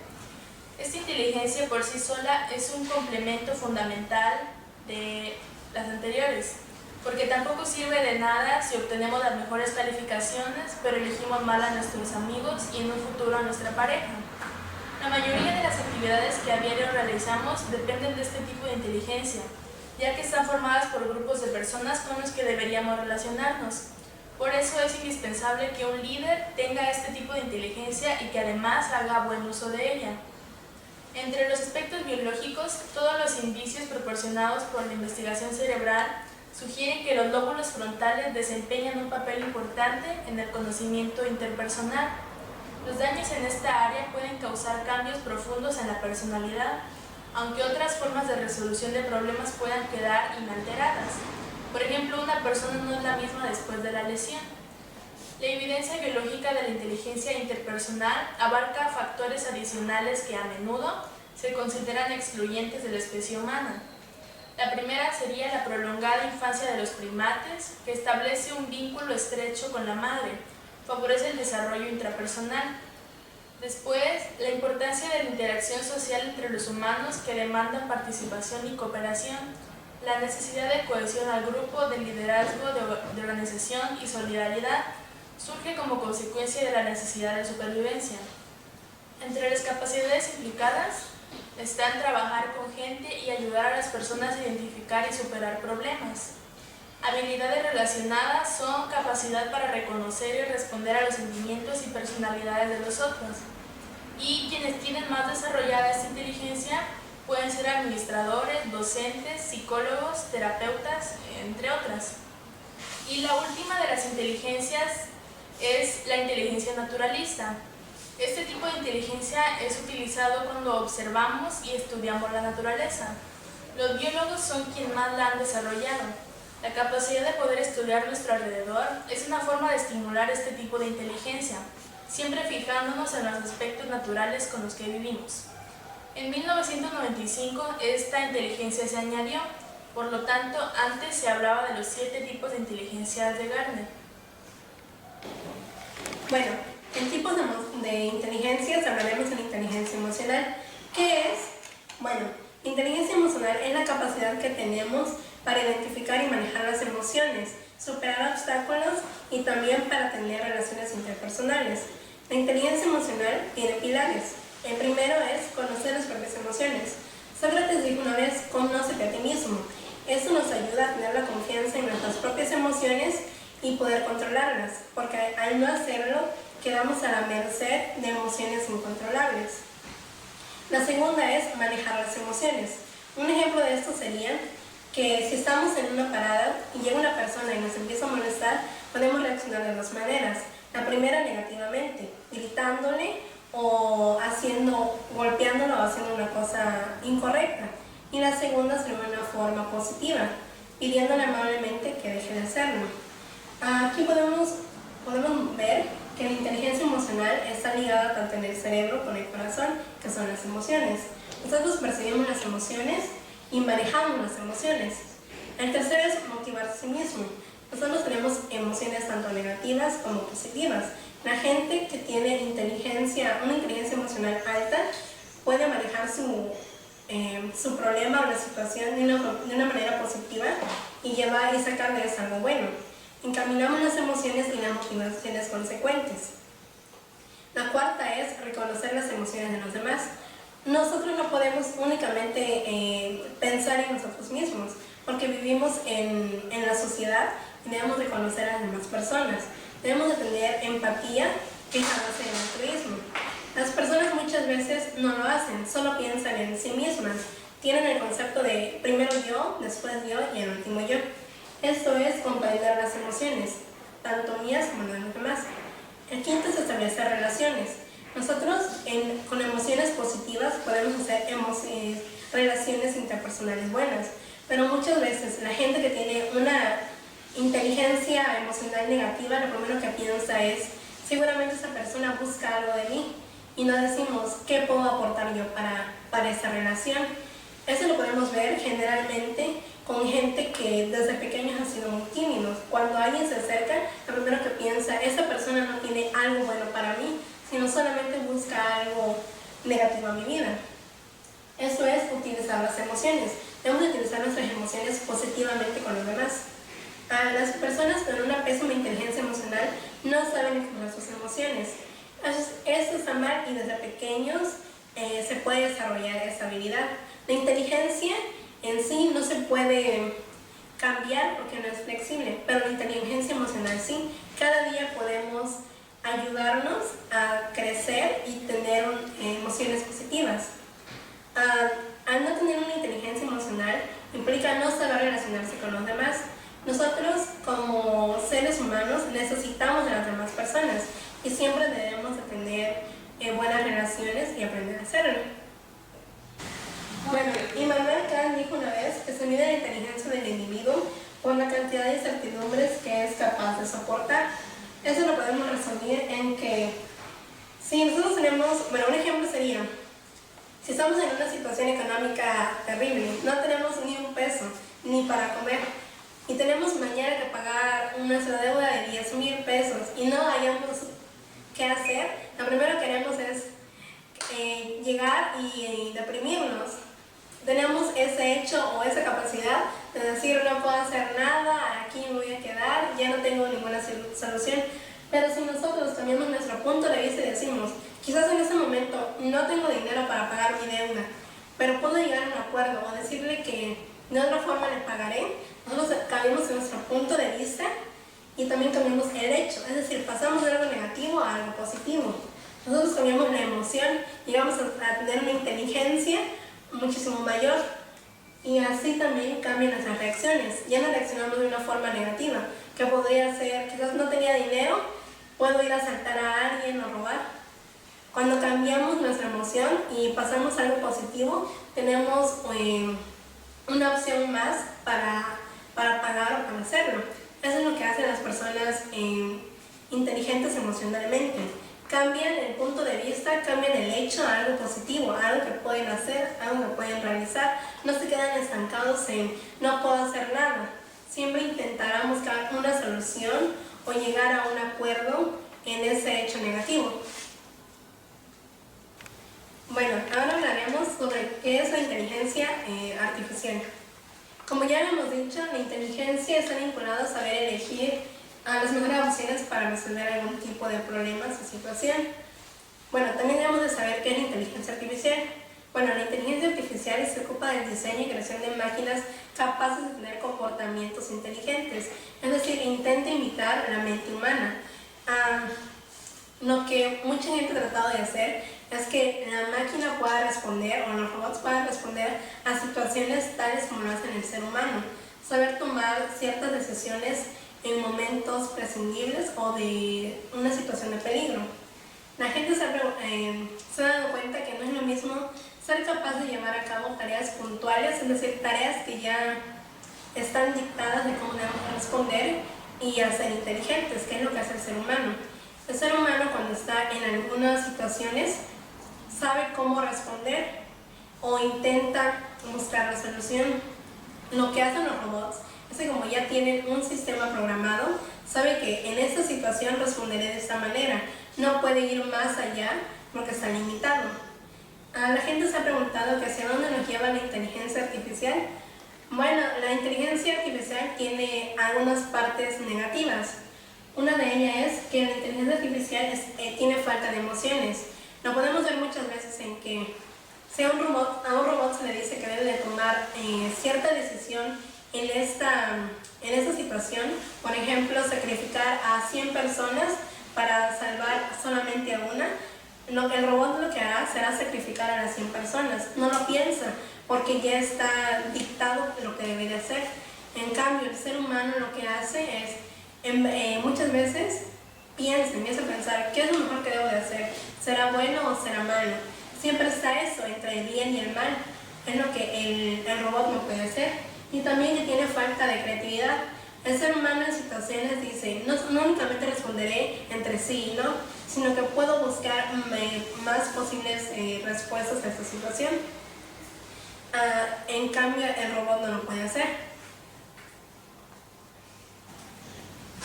S4: Esta inteligencia por sí sola es un complemento fundamental de las anteriores, porque tampoco sirve de nada si obtenemos las mejores calificaciones, pero elegimos mal a nuestros amigos y en un futuro a nuestra pareja. La mayoría de las actividades que a diario realizamos dependen de este tipo de inteligencia, ya que están formadas por grupos de personas con los que deberíamos relacionarnos. Por eso es indispensable que un líder tenga este tipo de inteligencia y que además haga buen uso de ella. Entre los aspectos biológicos, todos los indicios proporcionados por la investigación cerebral sugieren que los lóbulos frontales desempeñan un papel importante en el conocimiento interpersonal. Los daños en esta área pueden causar cambios profundos en la personalidad, aunque otras formas de resolución de problemas puedan quedar inalteradas. Por ejemplo, una persona no es la misma después de la lesión. La evidencia biológica de la inteligencia interpersonal abarca factores adicionales que a menudo se consideran excluyentes de la especie humana. La primera sería la prolongada infancia de los primates, que establece un vínculo estrecho con la madre, favorece el desarrollo intrapersonal. Después, la importancia de la interacción social entre los humanos que demandan participación y cooperación, la necesidad de cohesión al grupo, de liderazgo, de organización y solidaridad, surge como consecuencia de la necesidad de supervivencia. Entre las capacidades implicadas están trabajar con gente y ayudar a las personas a identificar y superar problemas. Habilidades relacionadas son capacidad para reconocer y responder a los sentimientos y personalidades de los otros. Y quienes tienen más desarrollada esta inteligencia pueden ser administradores, docentes, psicólogos, terapeutas, entre otras. Y la última de las inteligencias es la inteligencia naturalista. Este tipo de inteligencia es utilizado cuando observamos y estudiamos la naturaleza. Los biólogos son quienes más la han desarrollado. La capacidad de poder estudiar nuestro alrededor es una forma de estimular este tipo de inteligencia, siempre fijándonos en los aspectos naturales con los que vivimos. En 1995 esta inteligencia se añadió, por lo tanto antes se hablaba de los 7 tipos de inteligencias de Gardner.
S2: Bueno, en tipos de inteligencias hablaremos de la inteligencia emocional. ¿Qué es? Bueno, la inteligencia emocional es la capacidad que tenemos para identificar y manejar las emociones, superar obstáculos y también para tener relaciones interpersonales. La inteligencia emocional tiene pilares. El primero es conocer las propias emociones. Sócrates dijo una vez, conócete a ti mismo. Esto nos ayuda a tener la confianza en nuestras propias emociones y poder controlarlas, porque al no hacerlo, quedamos a la merced de emociones incontrolables. La segunda es manejar las emociones. Un ejemplo de esto sería que si estamos en una parada y llega una persona y nos empieza a molestar, podemos reaccionar de dos maneras. La primera, negativamente, gritándole o golpeándolo o haciendo una cosa incorrecta. Y la segunda sería una forma positiva, pidiéndole amablemente que deje de hacerlo. Aquí podemos ver que la inteligencia emocional está ligada tanto en el cerebro como en el corazón, que son las emociones. Nosotros percibimos las emociones y manejamos las emociones. El tercero es motivarse a sí mismo. Nosotros tenemos emociones tanto negativas como positivas. La gente que tiene una inteligencia emocional alta puede manejar su problema o la situación de una manera positiva y llevar y sacar de eso algo bueno. Encaminamos las emociones y las motivaciones consecuentes. La cuarta es reconocer las emociones de los demás. Nosotros no podemos únicamente pensar en nosotros mismos, porque vivimos en la sociedad y debemos reconocer a las demás personas. Debemos de tener empatía, que es la base del altruismo. Las personas muchas veces no lo hacen, solo piensan en sí mismas. Tienen el concepto de primero yo, después yo y el último yo. Esto es comprender las emociones, tanto mías como de los demás. El quinto es establecer relaciones. Nosotros con emociones positivas podemos hacer relaciones interpersonales buenas, pero muchas veces la gente que tiene una inteligencia emocional negativa, lo primero que piensa es, seguramente esa persona busca algo de mí, y no decimos, ¿qué puedo aportar yo para esa relación? Eso lo podemos ver generalmente con gente que desde pequeños han sido muy tímidos. Cuando alguien se acerca, lo primero que piensa, esa persona no tiene algo bueno para mí, sino solamente busca algo negativo a mi vida. Eso es utilizar las emociones. Debemos utilizar nuestras emociones positivamente con los demás. Las personas con una pésima inteligencia emocional no saben controlar sus emociones. Esto está mal y desde pequeños se puede desarrollar esa habilidad. La inteligencia en sí no se puede cambiar porque no es flexible, pero la inteligencia emocional sí. Cada día podemos ayudarnos a crecer y tener emociones positivas. Al no tener una inteligencia emocional implica no saber relacionarse con los demás. Nosotros como seres humanos necesitamos de las demás personas y siempre debemos de tener buenas relaciones y aprender a hacerlo. Bueno, Immanuel Kant dijo una vez que se mide la inteligencia del individuo por la cantidad de incertidumbres que es capaz de soportar. Eso lo podemos resumir en que si nosotros tenemos, un ejemplo sería, si estamos en una situación económica terrible, no tenemos ni un peso ni para comer y tenemos mañana que pagar una deuda de 10,000 pesos y no hayamos qué hacer, lo primero que queremos es llegar y deprimirnos. Tenemos ese hecho o esa capacidad de decir no puedo hacer nada, aquí me voy a quedar, ya no tengo ninguna solución. Pero si nosotros cambiamos nuestro punto de vista y decimos, quizás en ese momento no tengo dinero para pagar mi deuda, pero puedo llegar a un acuerdo o decirle que de otra forma le pagaré, nosotros cambiamos nuestro punto de vista y también cambiamos el hecho, es decir, pasamos de algo negativo a algo positivo. Nosotros cambiamos la emoción, llegamos a tener una inteligencia muchísimo mayor y así también cambian nuestras reacciones. Ya no reaccionamos de una forma negativa, que podría ser, quizás no tenía dinero, puedo ir a asaltar a alguien o robar. Cuando cambiamos nuestra emoción y pasamos a algo positivo, tenemos una opción más para pagar o para hacerlo. Eso es lo que hacen las personas inteligentes emocionalmente. Cambian el punto de vista, cambian el hecho a algo positivo, a algo que pueden hacer, algo que pueden realizar. No se quedan estancados en no puedo hacer nada. Siempre intentarán buscar una solución o llegar a un acuerdo en ese hecho negativo. Bueno, ahora hablaremos sobre qué es la inteligencia artificial. Como ya lo hemos dicho, la inteligencia está vinculada a saber elegir las mejores opciones para resolver algún tipo de problemas o situación. Bueno, también debemos de saber qué es la inteligencia artificial. Bueno, la inteligencia artificial se ocupa del diseño y creación de máquinas capaces de tener comportamientos inteligentes, es decir, intenta imitar la mente humana. Lo que mucha gente ha tratado de hacer es que la máquina pueda responder o los robots puedan responder a situaciones tales como lo hacen el ser humano, saber tomar ciertas decisiones en momentos prescindibles o de una situación de peligro. La gente se ha dado cuenta que no es lo mismo ser capaz de llevar a cabo tareas puntuales, es decir, tareas que ya están dictadas de cómo debemos responder, y a ser inteligentes, que es lo que hace el ser humano. El ser humano, cuando está en algunas situaciones, sabe cómo responder o intenta buscar la solución. Lo que hacen los robots es que, como ya tienen un sistema programado, sabe que en esta situación responderé de esta manera, no puede ir más allá porque está limitado. La gente se ha preguntado que hacia dónde nos lleva la inteligencia artificial. Bueno, la inteligencia artificial tiene algunas partes negativas. Una de ellas es que la inteligencia artificial tiene falta de emociones. Lo podemos ver muchas veces en que a un robot se le dice que debe de tomar cierta decisión en esta situación. Por ejemplo, sacrificar a 100 personas para salvar solamente a una. El robot lo que hará será sacrificar a las 100 personas. No lo piensa porque ya está dictado lo que debe de hacer. En cambio, el ser humano lo que hace es, muchas veces, empieza a pensar qué es lo mejor que debo de hacer. ¿Será bueno o será malo? Siempre está eso, entre el bien y el mal. Es lo que el robot no puede hacer. Y también que tiene falta de creatividad. El ser humano en situaciones dice, no únicamente responderé entre sí y no, sino que puedo buscar más posibles respuestas a esta situación. En cambio, el robot no lo puede hacer.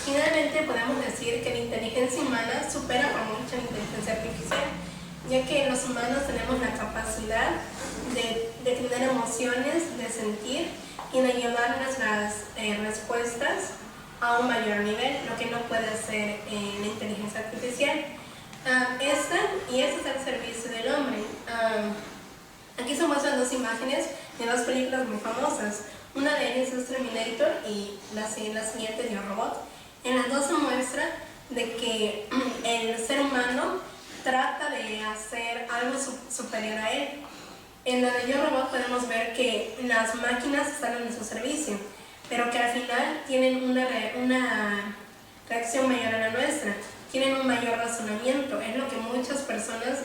S2: Finalmente, podemos decir que la inteligencia humana supera por mucho la inteligencia artificial, ya que los humanos tenemos la capacidad de tener emociones, de sentir y de llevar nuestras respuestas a un mayor nivel, lo que no puede hacer la inteligencia artificial. Esta está al servicio del hombre. Aquí se muestran dos imágenes de dos películas muy famosas. Una de ellas es Terminator y la siguiente es Yo Robot. En las dos se muestra de que el ser humano trata de hacer algo superior a él. En la de Yo Robot podemos ver que las máquinas están a nuestro servicio, pero que al final tienen una reacción mayor a la nuestra, tienen un mayor razonamiento. Es lo que muchas personas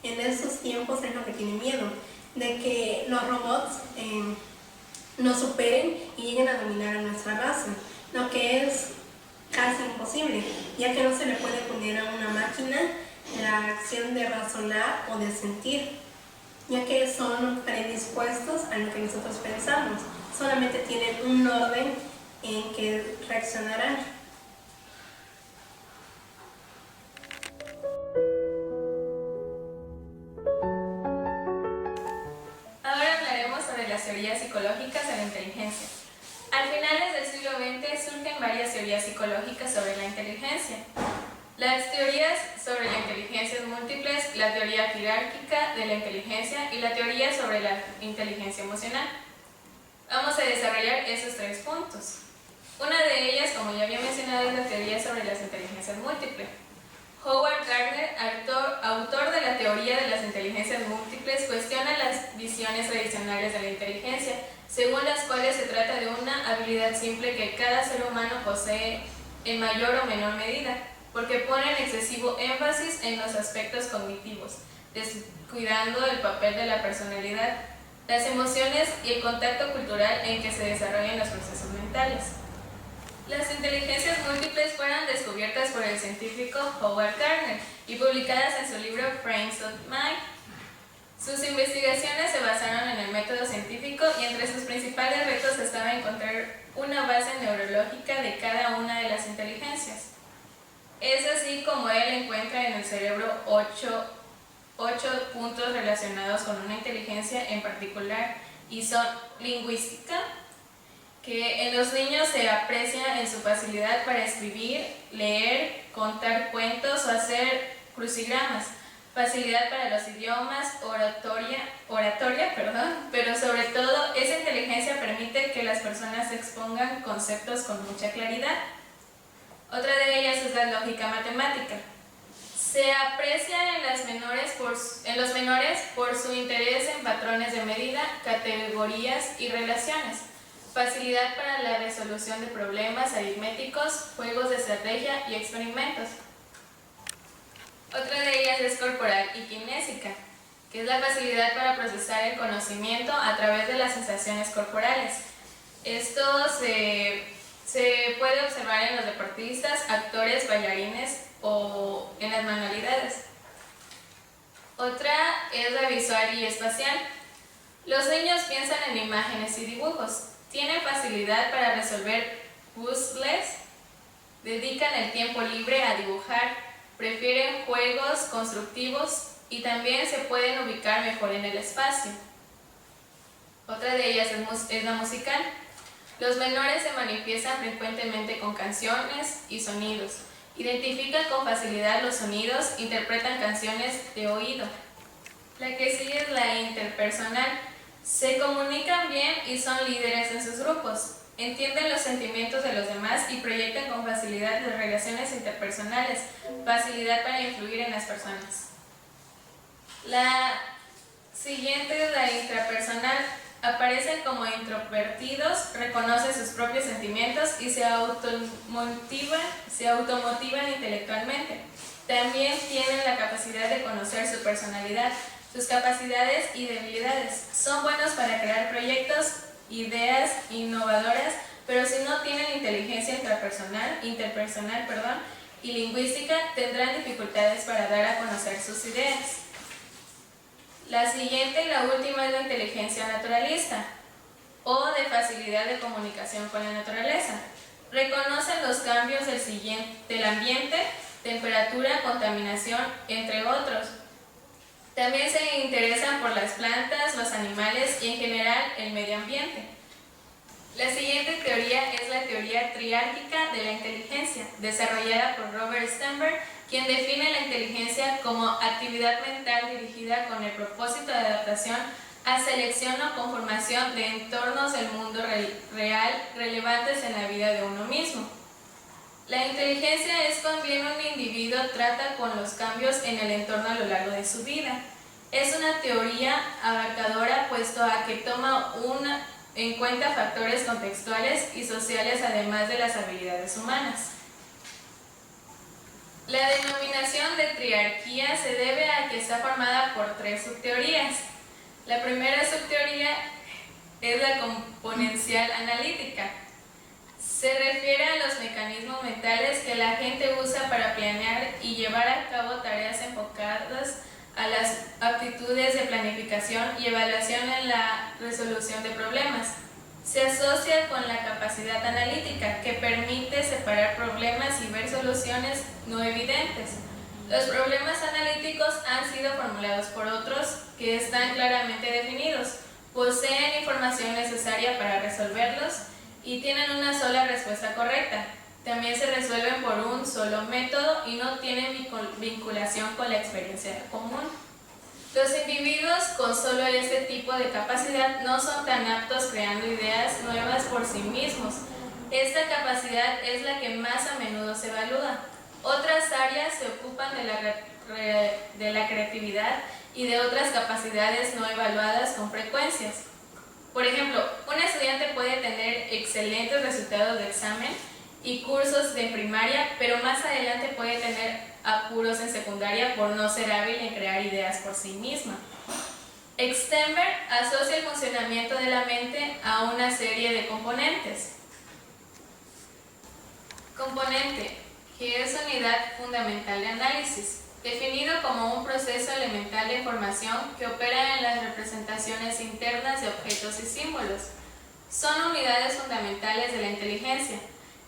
S2: en estos tiempos es lo que tienen miedo, de que los robots nos superen y lleguen a dominar a nuestra raza, lo que es casi imposible, ya que no se le puede poner a una máquina la acción de razonar o de sentir, ya que son predispuestos a lo que nosotros pensamos, solamente tienen un orden en que reaccionarán.
S4: varias teorías psicológicas sobre la inteligencia. Las teorías sobre la inteligencia múltiples, la teoría jerárquica de la inteligencia y la teoría sobre la inteligencia emocional. Vamos a desarrollar esos 3 puntos. Una de ellas, como ya había mencionado, es la teoría sobre las inteligencias múltiples. Howard Gardner, autor de la teoría de las inteligencias múltiples, cuestiona las visiones tradicionales de la inteligencia, según las cuales se trata de una habilidad simple que cada ser humano posee en mayor o menor medida, porque ponen excesivo énfasis en los aspectos cognitivos, descuidando el papel de la personalidad, las emociones y el contacto cultural en que se desarrollan los procesos mentales. Las inteligencias múltiples fueron descubiertas por el científico Howard Gardner y publicadas en su libro Frames of Mind. Sus investigaciones se basaron en el método científico y entre sus principales retos estaba encontrar una base neurológica de cada una de las inteligencias. Es así como él encuentra en el cerebro 8 puntos relacionados con una inteligencia en particular y son lingüística, que en los niños se aprecia en su facilidad para escribir, leer, contar cuentos o hacer crucigramas, facilidad para los idiomas, oratoria, pero sobre todo esa inteligencia permite que las personas expongan conceptos con mucha claridad. Otra de ellas es la lógica matemática. Se aprecia en los menores por su interés en patrones de medida, categorías y relaciones, facilidad para la resolución de problemas aritméticos, juegos de estrategia y experimentos. Otra de ellas es corporal y kinésica, que es la facilidad para procesar el conocimiento a través de las sensaciones corporales. Esto se puede observar en los deportistas, actores, bailarines o en las manualidades. Otra es la visual y espacial. Los niños piensan en imágenes y dibujos, tienen facilidad para resolver puzzles, dedican el tiempo libre a dibujar, prefieren juegos constructivos y también se pueden ubicar mejor en el espacio. Otra de ellas es la musical. Los menores se manifiestan frecuentemente con canciones y sonidos. Identifican con facilidad los sonidos, interpretan canciones de oído. La que sigue es la interpersonal. Se comunican bien y son líderes en sus grupos. Entienden los sentimientos de los demás y proyectan con facilidad las relaciones interpersonales, facilidad para influir en las personas. La siguiente es la intrapersonal. Aparecen como introvertidos, reconocen sus propios sentimientos y se automotivan intelectualmente. También tienen la capacidad de conocer su personalidad, sus capacidades y debilidades. Son buenos para crear proyectos, ideas innovadoras, pero si no tienen inteligencia interpersonal y lingüística, tendrán dificultades para dar a conocer sus ideas. La siguiente y la última es la inteligencia naturalista o de facilidad de comunicación con la naturaleza. Reconocen los cambios del ambiente, temperatura, contaminación, entre otros. También se interesan por las plantas, los animales y en general el medio ambiente. La siguiente teoría es la teoría triárquica de la inteligencia, desarrollada por Robert Sternberg, quien define la inteligencia como actividad mental dirigida con el propósito de adaptación a selección o conformación de entornos del mundo real relevantes en la vida de uno mismo. La inteligencia es cuando bien un individuo trata con los cambios en el entorno a lo largo de su vida. Es una teoría abarcadora puesto a que toma en cuenta factores contextuales y sociales además de las habilidades humanas. La denominación de triarquía se debe a que está formada por 3 subteorías. La primera subteoría es la componencial analítica. Se refiere a los mecanismos mentales que la gente usa para planear y llevar a cabo tareas enfocadas a las aptitudes de planificación y evaluación en la resolución de problemas. Se asocia con la capacidad analítica, que permite separar problemas y ver soluciones no evidentes. Los problemas analíticos han sido formulados por otros que están claramente definidos, poseen información necesaria para resolverlos y tienen una sola respuesta correcta. También se resuelven por un solo método y no tienen vinculación con la experiencia común. Los individuos con solo este tipo de capacidad no son tan aptos creando ideas nuevas por sí mismos. Esta capacidad es la que más a menudo se evalúa. Otras áreas se ocupan de la creatividad y de otras capacidades no evaluadas con frecuencias. Por ejemplo, un estudiante puede tener excelentes resultados de examen y cursos de primaria, pero más adelante puede tener apuros en secundaria por no ser hábil en crear ideas por sí misma. Extenberg asocia el funcionamiento de la mente a una serie de componentes. Componente, que es unidad fundamental de análisis, definido como un proceso elemental de información que opera en las representaciones internas de objetos y símbolos. Son unidades fundamentales de la inteligencia.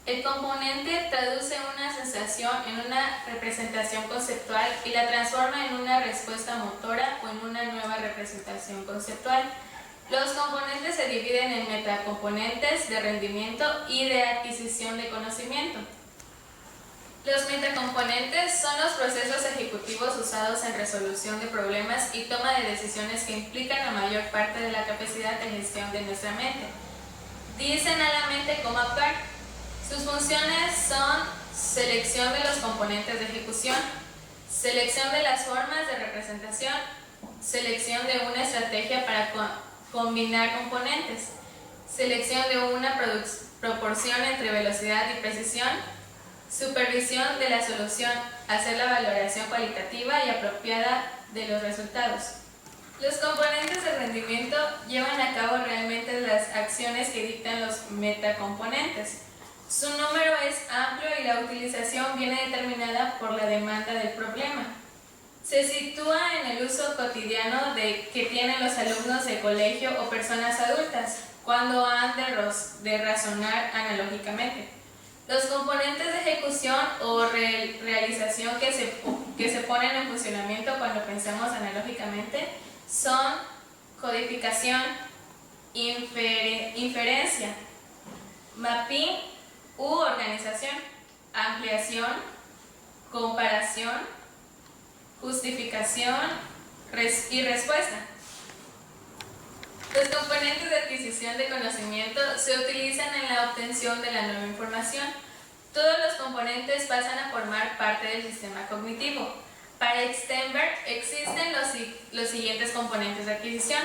S4: El componente traduce una sensación en una representación conceptual y la transforma en una respuesta motora o en una nueva representación conceptual. Los componentes se dividen en metacomponentes de rendimiento y de adquisición de conocimiento. Los metacomponentes son los procesos ejecutivos usados en resolución de problemas y toma de decisiones que implican la mayor parte de la capacidad de gestión de nuestra mente. Dicen a la mente cómo actuar. Sus funciones son selección de los componentes de ejecución, selección de las formas de representación, selección de una estrategia para combinar componentes, selección de una proporción entre velocidad y precisión, supervisión de la solución, hacer la valoración cualitativa y apropiada de los resultados. Los componentes de rendimiento llevan a cabo realmente las acciones que dictan los metacomponentes. Su número es amplio y la utilización viene determinada por la demanda del problema. Se sitúa en el uso cotidiano que tienen los alumnos de colegio o personas adultas cuando han de razonar analógicamente. Los componentes de ejecución o realización que se ponen en funcionamiento cuando pensamos analógicamente son codificación, inferencia, mapping u organización, ampliación, comparación, justificación y respuesta. Los componentes de adquisición de conocimiento se utilizan en la obtención de la nueva información. Todos los componentes pasan a formar parte del sistema cognitivo. Para Extenberg existen los siguientes componentes de adquisición.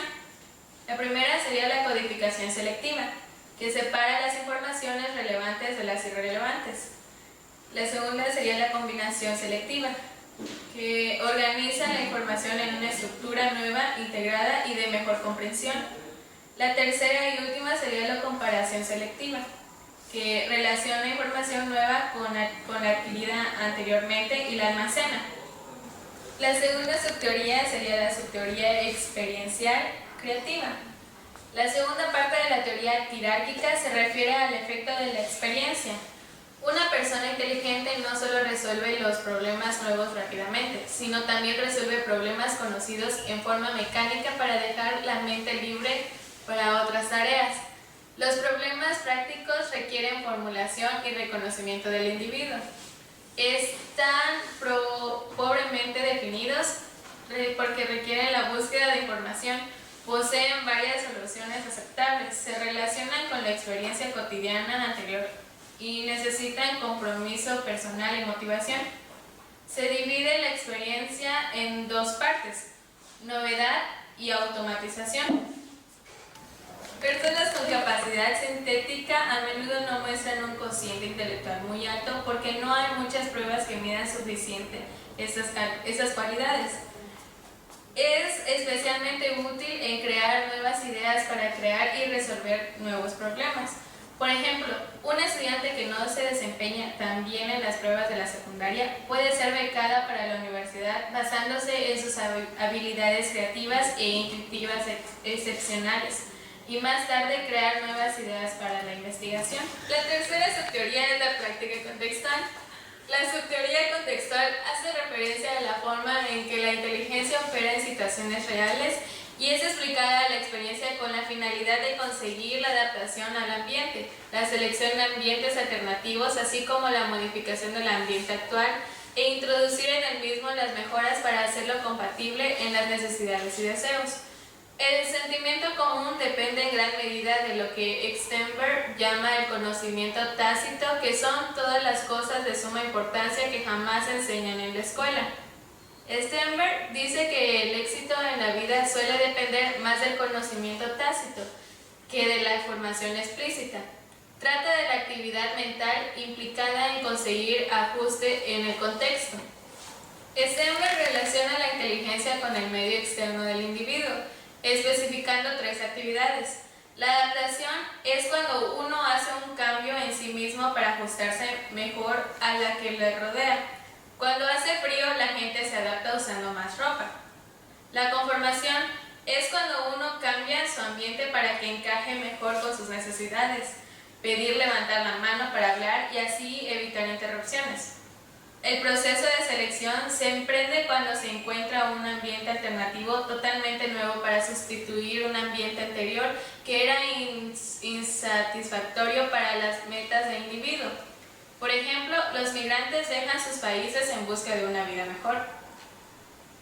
S4: La primera sería la codificación selectiva, que separa las informaciones relevantes de las irrelevantes. La segunda sería la combinación selectiva, que organiza la información en una estructura nueva, integrada y de mejor comprensión. La tercera y última sería la comparación selectiva, que relaciona información nueva con la adquirida anteriormente y la almacena. La segunda subteoría sería la subteoría experiencial creativa. La segunda parte de la teoría tirárquica se refiere al efecto de la experiencia. Una persona inteligente no solo resuelve los problemas nuevos rápidamente, sino también resuelve problemas conocidos en forma mecánica para dejar la mente libre para otras tareas. Los problemas prácticos requieren formulación y reconocimiento del individuo. Están pobremente definidos porque requieren la búsqueda de información. Poseen varias soluciones aceptables, se relacionan con la experiencia cotidiana anterior y necesitan compromiso personal y motivación. Se divide la experiencia en dos partes, novedad y automatización. Personas con capacidad sintética a menudo no muestran un cociente intelectual muy alto porque no hay muchas pruebas que midan suficiente esas cualidades. Es especialmente útil en crear nuevas ideas para crear y resolver nuevos problemas. Por ejemplo, un estudiante que no se desempeña tan bien en las pruebas de la secundaria puede ser becada para la universidad basándose en sus habilidades creativas e intuitivas excepcionales y más tarde crear nuevas ideas para la investigación. La tercera subteoría es la práctica contextual. La subteoría contextual hace referencia a la forma en que la inteligencia opera en situaciones reales
S5: y es explicada la experiencia con la finalidad de conseguir la adaptación al ambiente, la selección de ambientes alternativos, así como la modificación del ambiente actual e introducir en el mismo las mejoras para hacerlo compatible en las necesidades y deseos. El sentimiento común depende en gran medida de lo que Stenberg llama el conocimiento tácito, que son todas las cosas de suma importancia que jamás se enseñan en la escuela. Stenberg dice que el éxito en la vida suele depender más del conocimiento tácito que de la información explícita. Trata de la actividad mental implicada en conseguir ajuste en el contexto. Stenberg relaciona la inteligencia con el medio externo del individuo, especificando 3 actividades. La adaptación es cuando uno hace un cambio en sí mismo para ajustarse mejor a la que le rodea. Cuando hace frío, la gente se adapta usando más ropa. La conformación es cuando uno cambia su ambiente para que encaje mejor con sus necesidades, pedir levantar la mano para hablar y así evitar interrupciones. El proceso de selección se emprende cuando se encuentra un ambiente alternativo totalmente nuevo para sustituir un ambiente anterior que era insatisfactorio para las metas del individuo. Por ejemplo, los migrantes dejan sus países en busca de una vida mejor.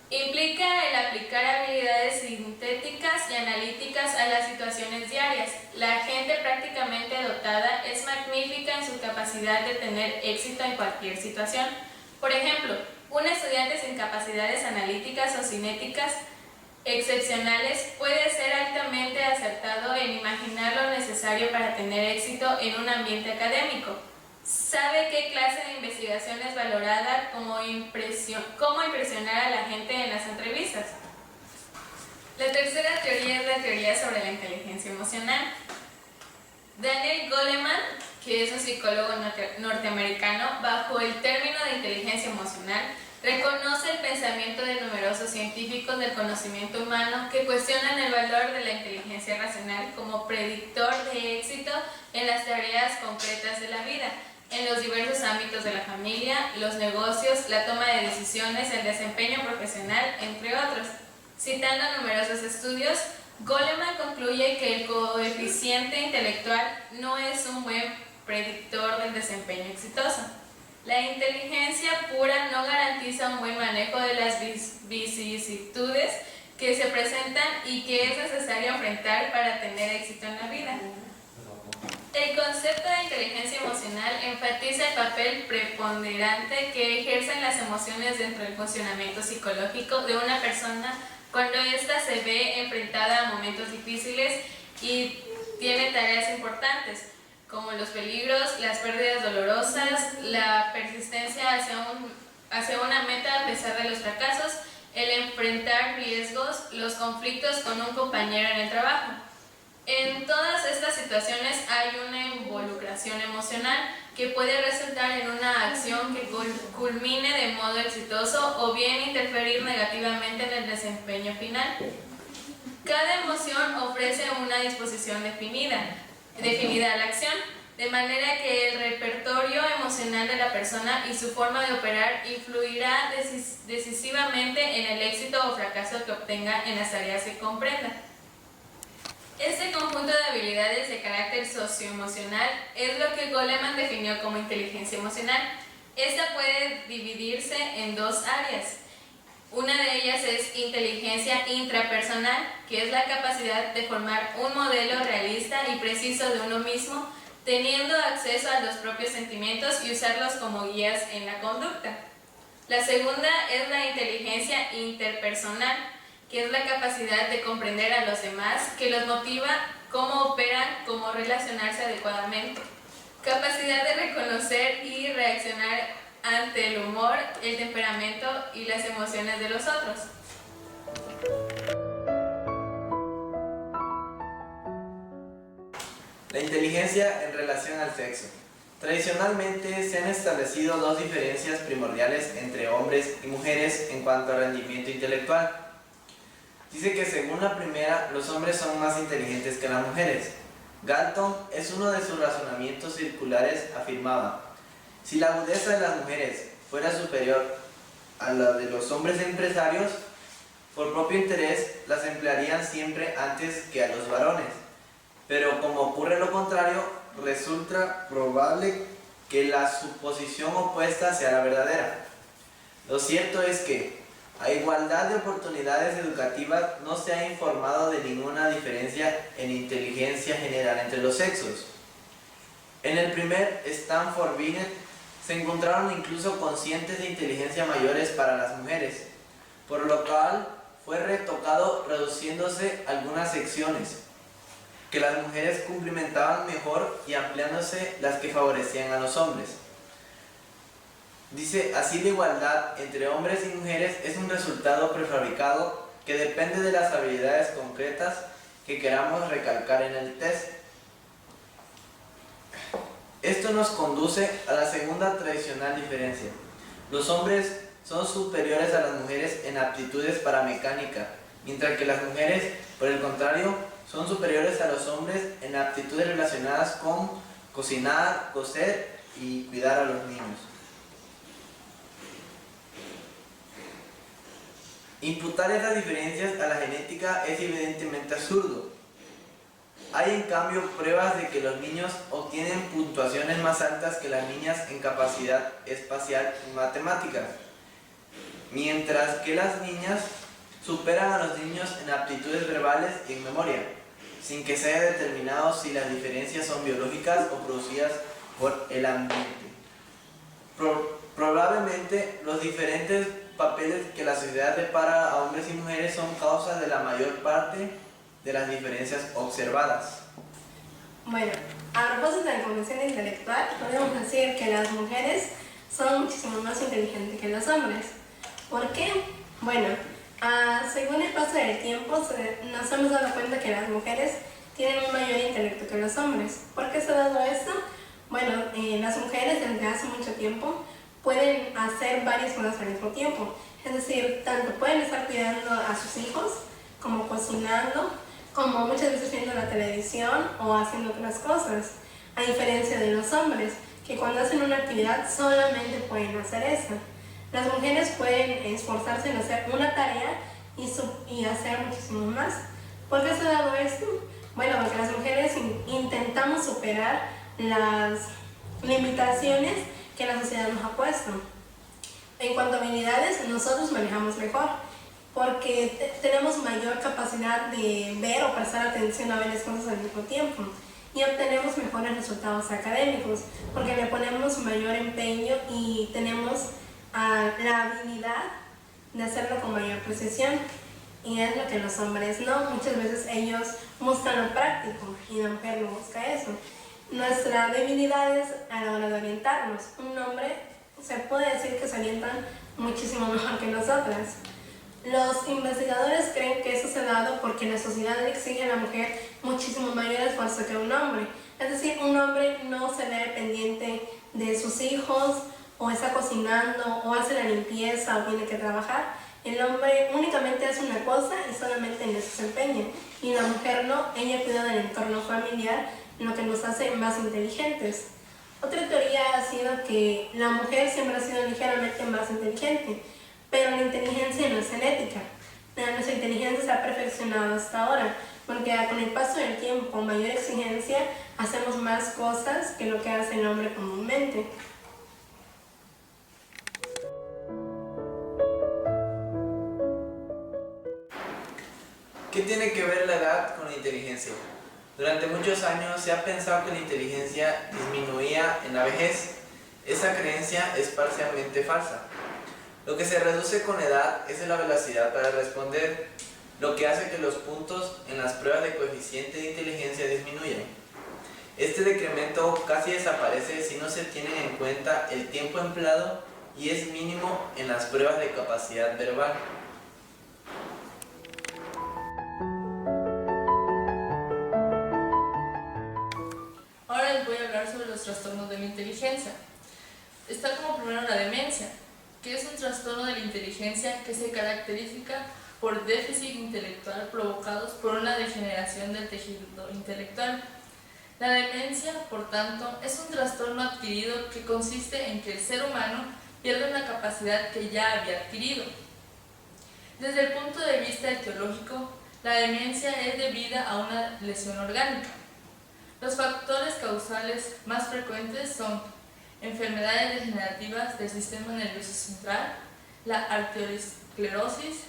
S5: Implica el aplicar habilidades sintéticas y analíticas a las situaciones diarias. La gente prácticamente dotada es magnífica en su capacidad de tener éxito en cualquier situación. Por ejemplo, un estudiante sin capacidades analíticas o cinéticas excepcionales puede ser altamente acertado en imaginar lo necesario para tener éxito en un ambiente académico. Sabe qué clase de investigación es valorada, cómo impresionar a la gente en las entrevistas. La tercera teoría es la teoría sobre la inteligencia emocional. Daniel Goleman, que es un psicólogo norteamericano, bajo el término de inteligencia emocional, reconoce el pensamiento de numerosos científicos del conocimiento humano que cuestionan el valor de la inteligencia racional como predictor de éxito en las tareas concretas de la vida, en los diversos ámbitos de la familia, los negocios, la toma de decisiones, el desempeño profesional, entre otros. Citando numerosos estudios, Goleman concluye que el coeficiente intelectual no es un buen predictor del desempeño exitoso. La inteligencia pura no garantiza un buen manejo de las vicisitudes que se presentan y que es necesario enfrentar para tener éxito en la vida. El concepto de inteligencia emocional enfatiza el papel preponderante que ejercen las emociones dentro del funcionamiento psicológico de una persona cuando ésta se ve enfrentada a momentos difíciles y tiene tareas importantes, como los peligros, las pérdidas dolorosas, la persistencia hacia una meta a pesar de los fracasos, el enfrentar riesgos, los conflictos con un compañero en el trabajo. En todas estas situaciones hay una involucración emocional que puede resultar en una acción que culmine de modo exitoso o bien interferir negativamente en el desempeño final. Cada emoción ofrece una disposición definida a la acción, de manera que el repertorio emocional de la persona y su forma de operar influirá decisivamente en el éxito o fracaso que obtenga en las tareas que comprenda. Este conjunto de habilidades de carácter socioemocional es lo que Goleman definió como inteligencia emocional. Esta puede dividirse en 2 áreas. Una de ellas es inteligencia intrapersonal, que es la capacidad de formar un modelo realista y preciso de uno mismo, teniendo acceso a los propios sentimientos y usarlos como guías en la conducta. La segunda es la inteligencia interpersonal, que es la capacidad de comprender a los demás, que los motiva, cómo operan, cómo relacionarse adecuadamente. Capacidad de reconocer y reaccionar ante el humor, el temperamento y las emociones de los otros.
S1: La inteligencia en relación al sexo. Tradicionalmente se han establecido 2 diferencias primordiales entre hombres y mujeres en cuanto al rendimiento intelectual. Dice que según la primera, los hombres son más inteligentes que las mujeres. Galton, en uno de sus razonamientos circulares, afirmaba: si la agudeza de las mujeres fuera superior a la de los hombres empresarios, por propio interés, las emplearían siempre antes que a los varones. Pero como ocurre lo contrario, resulta probable que la suposición opuesta sea la verdadera. Lo cierto es que, a igualdad de oportunidades educativas, no se ha informado de ninguna diferencia en inteligencia general entre los sexos. En el primer Stanford Binet se encontraron incluso cocientes de inteligencia mayores para las mujeres, por lo cual fue retocado reduciéndose algunas secciones que las mujeres cumplimentaban mejor y ampliándose las que favorecían a los hombres. Dice, así la igualdad entre hombres y mujeres es un resultado prefabricado que depende de las habilidades concretas que queramos recalcar en el test. Esto nos conduce a la segunda tradicional diferencia. Los hombres son superiores a las mujeres en aptitudes para mecánica, mientras que las mujeres, por el contrario, son superiores a los hombres en aptitudes relacionadas con cocinar, coser y cuidar a los niños. Imputar esas diferencias a la genética es evidentemente absurdo. Hay en cambio pruebas de que los niños obtienen puntuaciones más altas que las niñas en capacidad espacial y matemáticas, mientras que las niñas superan a los niños en aptitudes verbales y en memoria, sin que se haya determinado si las diferencias son biológicas o producidas por el ambiente. Probablemente los diferentes papeles que la sociedad depara a hombres y mujeres son causa de la mayor parte de las diferencias observadas.
S2: Bueno, a propósito de la condición intelectual, podemos decir que las mujeres son muchísimo más inteligentes que los hombres. ¿Por qué? Bueno, según el paso del tiempo nos hemos dado cuenta que las mujeres tienen un mayor intelecto que los hombres. ¿Por qué se ha dado esto? Bueno, las mujeres desde hace mucho tiempo pueden hacer varias cosas al mismo tiempo. Es decir, tanto pueden estar cuidando a sus hijos, como cocinando, como muchas veces viendo la televisión o haciendo otras cosas. A diferencia de los hombres, que cuando hacen una actividad solamente pueden hacer eso. Las mujeres pueden esforzarse en hacer una tarea y hacer muchísimo más. ¿Por qué se ha dado esto? Bueno, porque las mujeres intentamos superar las limitaciones que la sociedad nos ha puesto. En cuanto a habilidades, nosotros manejamos mejor, porque tenemos mayor capacidad de ver o prestar atención a varias cosas al mismo tiempo y obtenemos mejores resultados académicos, porque le ponemos mayor empeño y tenemos la habilidad de hacerlo con mayor precisión, y es lo que los hombres no. Muchas veces ellos buscan lo práctico y la mujer no busca eso. Nuestra debilidad es a la hora de orientarnos. Un hombre se puede decir que se orientan muchísimo mejor que nosotras. Los investigadores creen que eso se ha dado porque la sociedad le exige a la mujer muchísimo mayor esfuerzo que a un hombre. Es decir, un hombre no se ve pendiente de sus hijos, o está cocinando, o hace la limpieza, o tiene que trabajar. El hombre únicamente hace una cosa y solamente en eso se empeña. Y la mujer no, ella cuida del entorno familiar, lo que nos hace más inteligentes. Otra teoría ha sido que la mujer siempre ha sido ligeramente más inteligente, pero la inteligencia no es genética. Nuestra inteligencia se ha perfeccionado hasta ahora, porque con el paso del tiempo, mayor exigencia, hacemos más cosas que lo que hace el hombre comúnmente.
S1: ¿Qué tiene que ver la edad con la inteligencia? Durante muchos años se ha pensado que la inteligencia disminuía en la vejez. Esa creencia es parcialmente falsa. Lo que se reduce con la edad es la velocidad para responder, lo que hace que los puntos en las pruebas de coeficiente de inteligencia disminuyan. Este decremento casi desaparece si no se tiene en cuenta el tiempo empleado y es mínimo en las pruebas de capacidad verbal.
S3: Ahora les voy a hablar sobre los trastornos de la inteligencia. Está como primero la demencia, que es un trastorno de la inteligencia que se caracteriza por déficit intelectual provocados por una degeneración del tejido intelectual. La demencia, por tanto, es un trastorno adquirido que consiste en que el ser humano pierde una capacidad que ya había adquirido. Desde el punto de vista etiológico, la demencia es debida a una lesión orgánica. Los factores causales más frecuentes son enfermedades degenerativas del sistema nervioso central, la arteriosclerosis,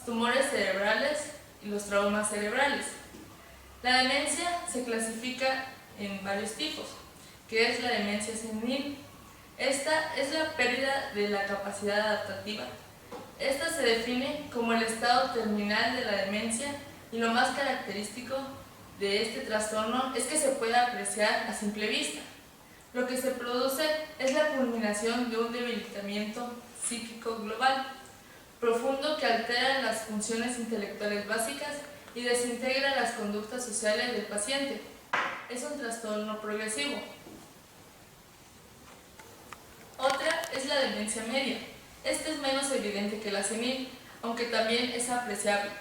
S3: tumores cerebrales y los traumas cerebrales. La demencia se clasifica en varios tipos, que es la demencia senil. Esta es la pérdida de la capacidad adaptativa. Esta se define como el estado terminal de la demencia y lo más característico de este trastorno es que se puede apreciar a simple vista. Lo que se produce es la culminación de un debilitamiento psíquico global, profundo que altera las funciones intelectuales básicas y desintegra las conductas sociales del paciente. Es un trastorno progresivo. Otra es la demencia media. Esta es menos evidente que la senil, aunque también es apreciable.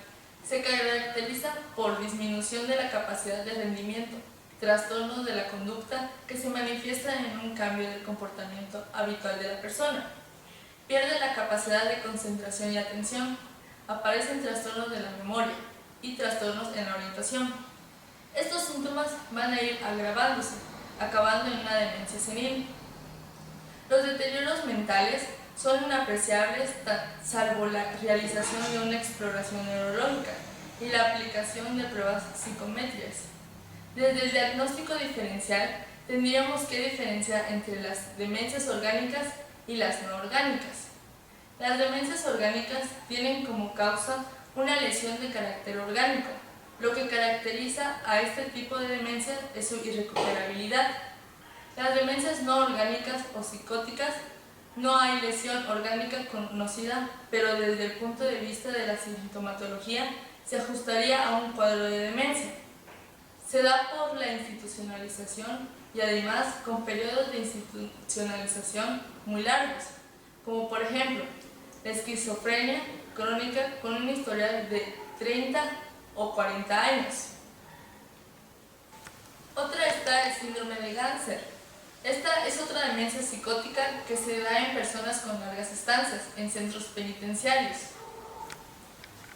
S3: Se caracteriza por disminución de la capacidad de rendimiento, trastornos de la conducta que se manifiestan en un cambio del comportamiento habitual de la persona. Pierde la capacidad de concentración y atención. Aparecen trastornos de la memoria y trastornos en la orientación. Estos síntomas van a ir agravándose, acabando en una demencia senil. Los deterioros mentales son inapreciables salvo la realización de una exploración neurológica y la aplicación de pruebas psicométricas. Desde el diagnóstico diferencial tendríamos que diferenciar entre las demencias orgánicas y las no orgánicas. Las demencias orgánicas tienen como causa una lesión de carácter orgánico. Lo que caracteriza a este tipo de demencia es su irrecuperabilidad. Las demencias no orgánicas o psicóticas no hay lesión orgánica conocida, pero desde el punto de vista de la sintomatología se ajustaría a un cuadro de demencia. Se da por la institucionalización y además con periodos de institucionalización muy largos, como por ejemplo la esquizofrenia crónica con un historial de 30 o 40 años. Otra está el síndrome de Ganser. Esta es otra demencia psicótica que se da en personas con largas estancias en centros penitenciarios.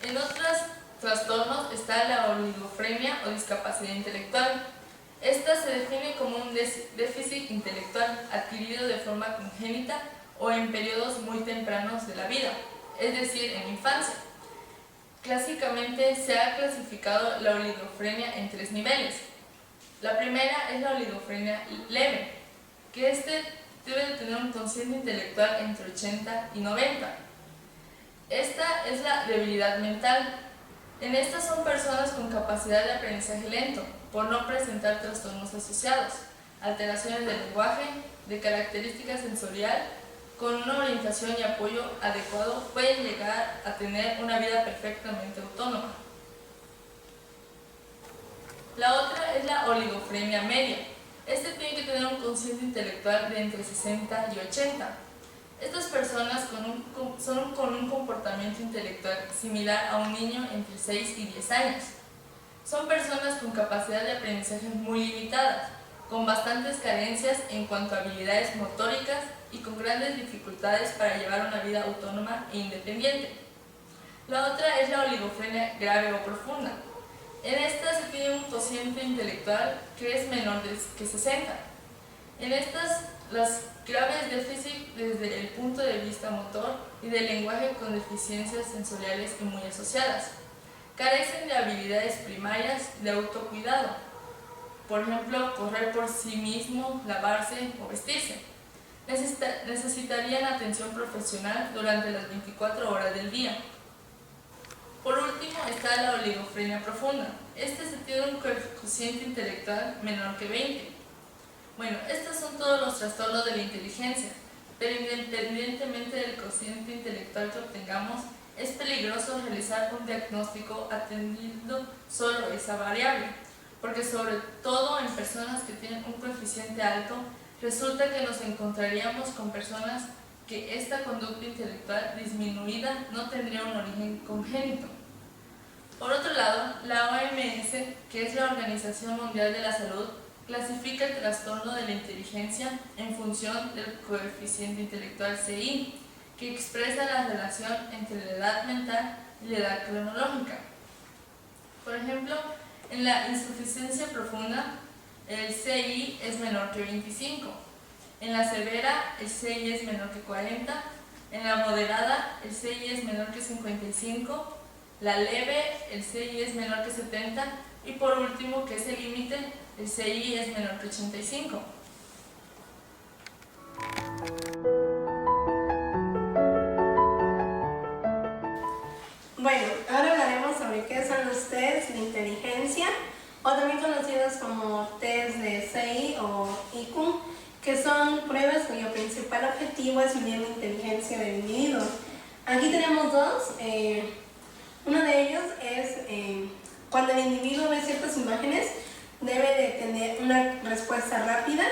S3: En otros trastornos está la oligofrenia o discapacidad intelectual. Esta se define como un déficit intelectual adquirido de forma congénita o en periodos muy tempranos de la vida, es decir, en infancia. Clásicamente se ha clasificado la oligofrenia en 3 niveles. La primera es la oligofrenia leve, que debe de tener un cociente intelectual entre 80 y 90. Esta es la debilidad mental. En esta son personas con capacidad de aprendizaje lento, por no presentar trastornos asociados, alteraciones del lenguaje, de característica sensorial, con una orientación y apoyo adecuado pueden llegar a tener una vida perfectamente autónoma. La otra es la oligofrenia media. Este tiene que tener un cociente intelectual de entre 60 y 80. Estas personas son con un comportamiento intelectual similar a un niño entre 6 y 10 años. Son personas con capacidad de aprendizaje muy limitadas, con bastantes carencias en cuanto a habilidades motóricas y con grandes dificultades para llevar una vida autónoma e independiente. La otra es la oligofrenia grave o profunda. En esta se tiene un cociente intelectual que es menor que 60. En estas, las graves déficits desde el punto de vista motor y del lenguaje con deficiencias sensoriales y muy asociadas. Carecen de habilidades primarias de autocuidado, por ejemplo, correr por sí mismo, lavarse o vestirse. Necesitarían atención profesional durante las 24 horas del día. Por último está la oligofrenia profunda. Este se tiene un cociente intelectual menor que 20. Bueno, estos son todos los trastornos de la inteligencia, pero independientemente del cociente intelectual que obtengamos, es peligroso realizar un diagnóstico atendiendo solo esa variable, porque sobre todo en personas que tienen un coeficiente alto, resulta que nos encontraríamos con personas que esta conducta intelectual disminuida no tendría un origen congénito. Por otro lado, la OMS, que es la Organización Mundial de la Salud, clasifica el trastorno de la inteligencia en función del coeficiente intelectual CI, que expresa la relación entre la edad mental y la edad cronológica. Por ejemplo, en la insuficiencia profunda, el CI es menor que 25. En la severa, el CI es menor que 40. En la moderada, el CI es menor que 55. La leve, el CI es menor que 70. Y por último, que es el límite, el CI es menor que 85.
S2: Bueno, ahora hablaremos sobre qué son los tests de inteligencia, o también conocidos como test de CI o IQ, que son pruebas cuyo principal objetivo es medir la inteligencia del individuo. Aquí tenemos dos. Uno de ellos es cuando el individuo ve ciertas imágenes, debe de tener una respuesta rápida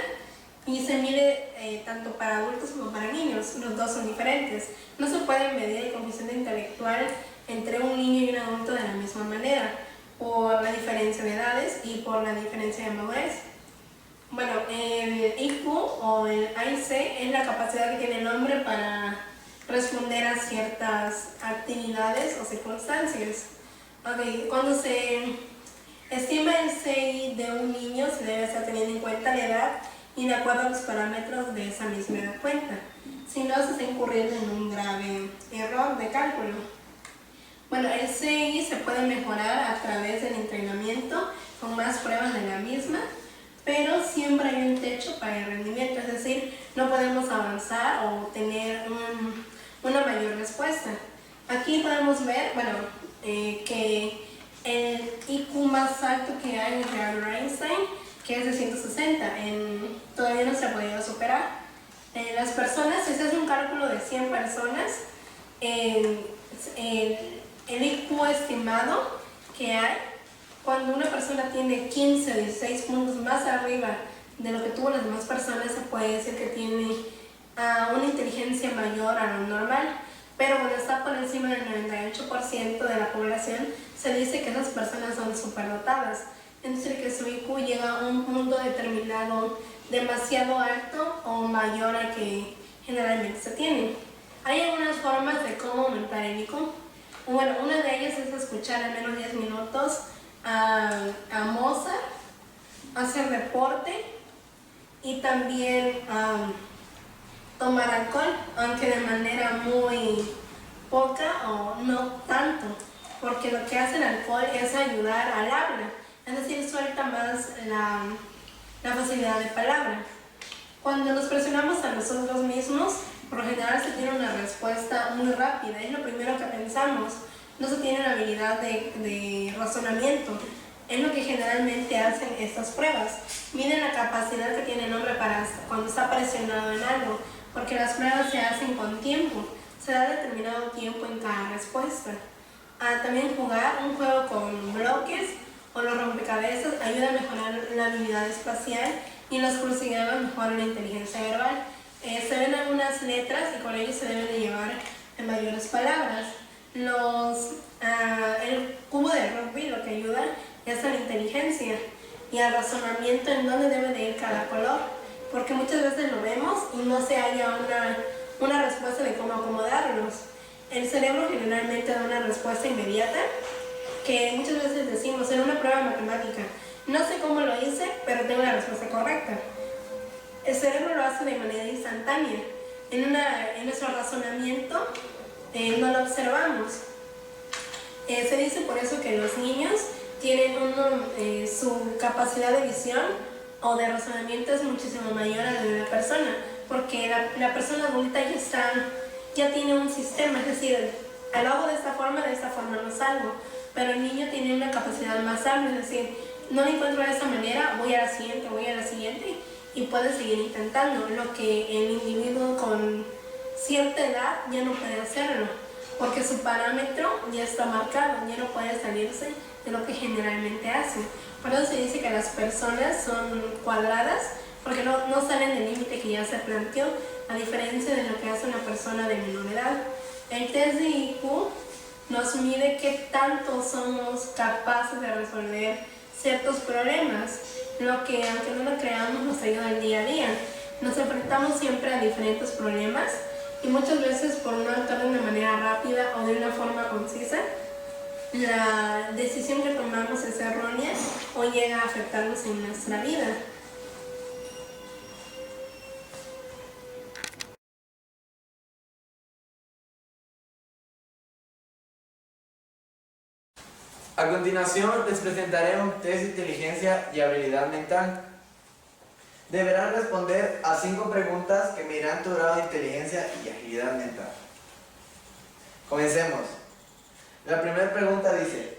S2: y se mide tanto para adultos como para niños. Los dos son diferentes. No se puede medir el coeficiente intelectual entre un niño y un adulto de la misma manera, por la diferencia de edades y por la diferencia de madurez. Bueno, el IQ o el IC es la capacidad que tiene el hombre para responder a ciertas actividades o circunstancias. Okay, cuando se estima el CI de un niño, se debe estar teniendo en cuenta la edad y de acuerdo a los parámetros de esa misma edad cuenta. Si no, se está incurriendo en un grave error de cálculo. Bueno, el CI se puede mejorar a través del entrenamiento con más pruebas de la misma, pero siempre hay un techo para el rendimiento, es decir, no podemos avanzar o tener una mayor respuesta. Aquí podemos ver, que el IQ más alto que hay es de Albert Einstein, que es de 160, todavía no se ha podido superar. Las personas, si se hace un cálculo de 100 personas, el IQ estimado que hay, cuando una persona tiene 15 o 16 puntos más arriba de lo que tuvo las demás personas, se puede decir que tiene una inteligencia mayor a lo normal. Pero cuando está por encima del 98% de la población, se dice que esas personas son superdotadas. Es decir, que su IQ llega a un punto determinado demasiado alto o mayor al que generalmente se tiene. Hay algunas formas de cómo aumentar el IQ. Bueno, una de ellas es escuchar al menos 10 minutos a Mozart, hacer deporte y también tomar alcohol, aunque de manera muy poca o no tanto, porque lo que hace el alcohol es ayudar al habla, es decir, suelta más la facilidad de palabra. Cuando nos presionamos a nosotros mismos, por lo general se tiene una respuesta muy rápida, es lo primero que pensamos, no se tiene una habilidad de razonamiento. Es lo que generalmente hacen estas pruebas, miden la capacidad que tiene el hombre para cuando está presionado en algo, porque las pruebas se hacen con tiempo, se da determinado tiempo en cada respuesta. También jugar un juego con bloques o los rompecabezas ayuda a mejorar la habilidad espacial y los crucigramas mejoran la inteligencia verbal. Se ven algunas letras y con ellos se deben de llevar en mayores palabras. El cubo de rugby lo que ayuda es a la inteligencia y al razonamiento en dónde debe de ir cada color, porque muchas veces lo vemos y no se halla una respuesta de cómo acomodarlos. El cerebro generalmente da una respuesta inmediata, que muchas veces decimos en una prueba matemática, no sé cómo lo hice, pero tengo la respuesta correcta. El cerebro lo hace de manera instantánea. En nuestro razonamiento no lo observamos. Se dice por eso que los niños tienen su capacidad de visión o de razonamiento es muchísimo mayor a la de la persona, porque la persona adulta ya tiene un sistema, es decir, lo hago de esta forma no salgo, pero el niño tiene una capacidad más amplia, es decir, no lo encuentro de esa manera, voy a la siguiente y puede seguir intentando, lo que el individuo con cierta edad ya no puede hacerlo, porque su parámetro ya está marcado, ya no puede salirse de lo que generalmente hace. Por eso se dice que las personas son cuadradas, porque no salen del límite que ya se planteó, a diferencia de lo que hace una persona de menor edad. El test de IQ nos mide qué tanto somos capaces de resolver ciertos problemas, lo que aunque no lo creamos nos ayuda al día a día. Nos enfrentamos siempre a diferentes problemas y muchas veces por no actuar de una manera rápida o de una forma concisa, la decisión que tomamos es errónea o llega a afectarnos en nuestra vida.
S1: A continuación les presentaré un test de inteligencia y habilidad mental. Deberán responder a 5 preguntas que medirán tu grado de inteligencia y agilidad mental. Comencemos. La primera pregunta dice: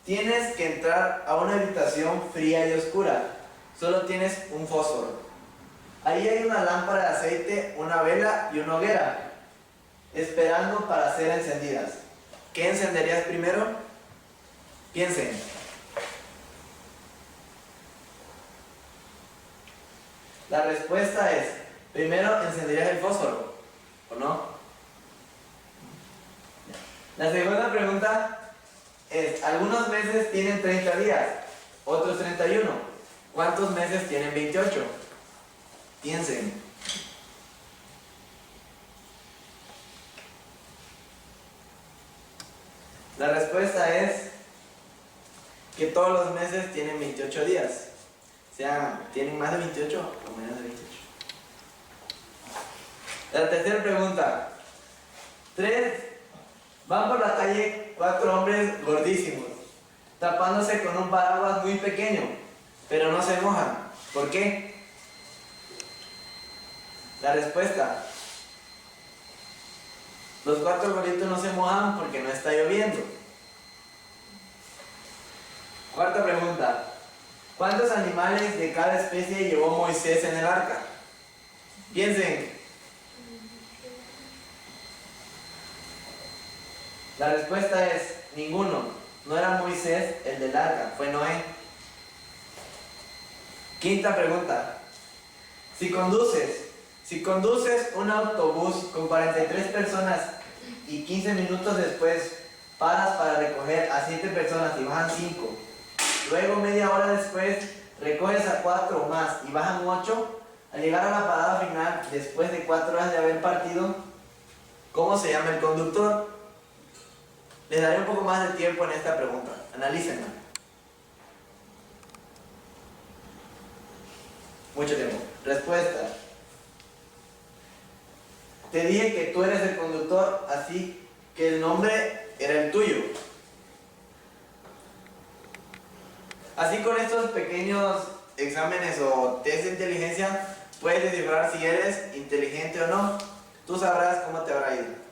S1: tienes que entrar a una habitación fría y oscura. Solo tienes un fósforo. Ahí hay una lámpara de aceite, una vela y una hoguera, esperando para ser encendidas. ¿Qué encenderías primero? Piensen. La respuesta es: primero encenderías el fósforo, ¿o no? La segunda pregunta es: algunos meses tienen 30 días, otros 31. ¿Cuántos meses tienen 28? Piensen. La respuesta es que todos los meses tienen 28 días. O sea, ¿tienen más de 28 o menos de 28? La tercera pregunta. 3. Van por la calle 4 hombres gordísimos, tapándose con un paraguas muy pequeño, pero no se mojan. ¿Por qué? La respuesta: los 4 gorditos no se mojan porque no está lloviendo. Cuarta pregunta. ¿Cuántos animales de cada especie llevó Moisés en el arca? Piensen. La respuesta es: ninguno. No era Moisés el del arca, fue Noé. Quinta pregunta. Si conduces un autobús con 43 personas y 15 minutos después paras para recoger a 7 personas y bajan 5, luego media hora después recoges a 4 más y bajan 8, al llegar a la parada final después de 4 horas de haber partido, ¿cómo se llama el conductor? Les daré un poco más de tiempo en esta pregunta. Analícenla. Mucho tiempo. Respuesta. Te dije que tú eres el conductor, así que el nombre era el tuyo. Así, con estos pequeños exámenes o test de inteligencia puedes descifrar si eres inteligente o no. Tú sabrás cómo te habrá ido.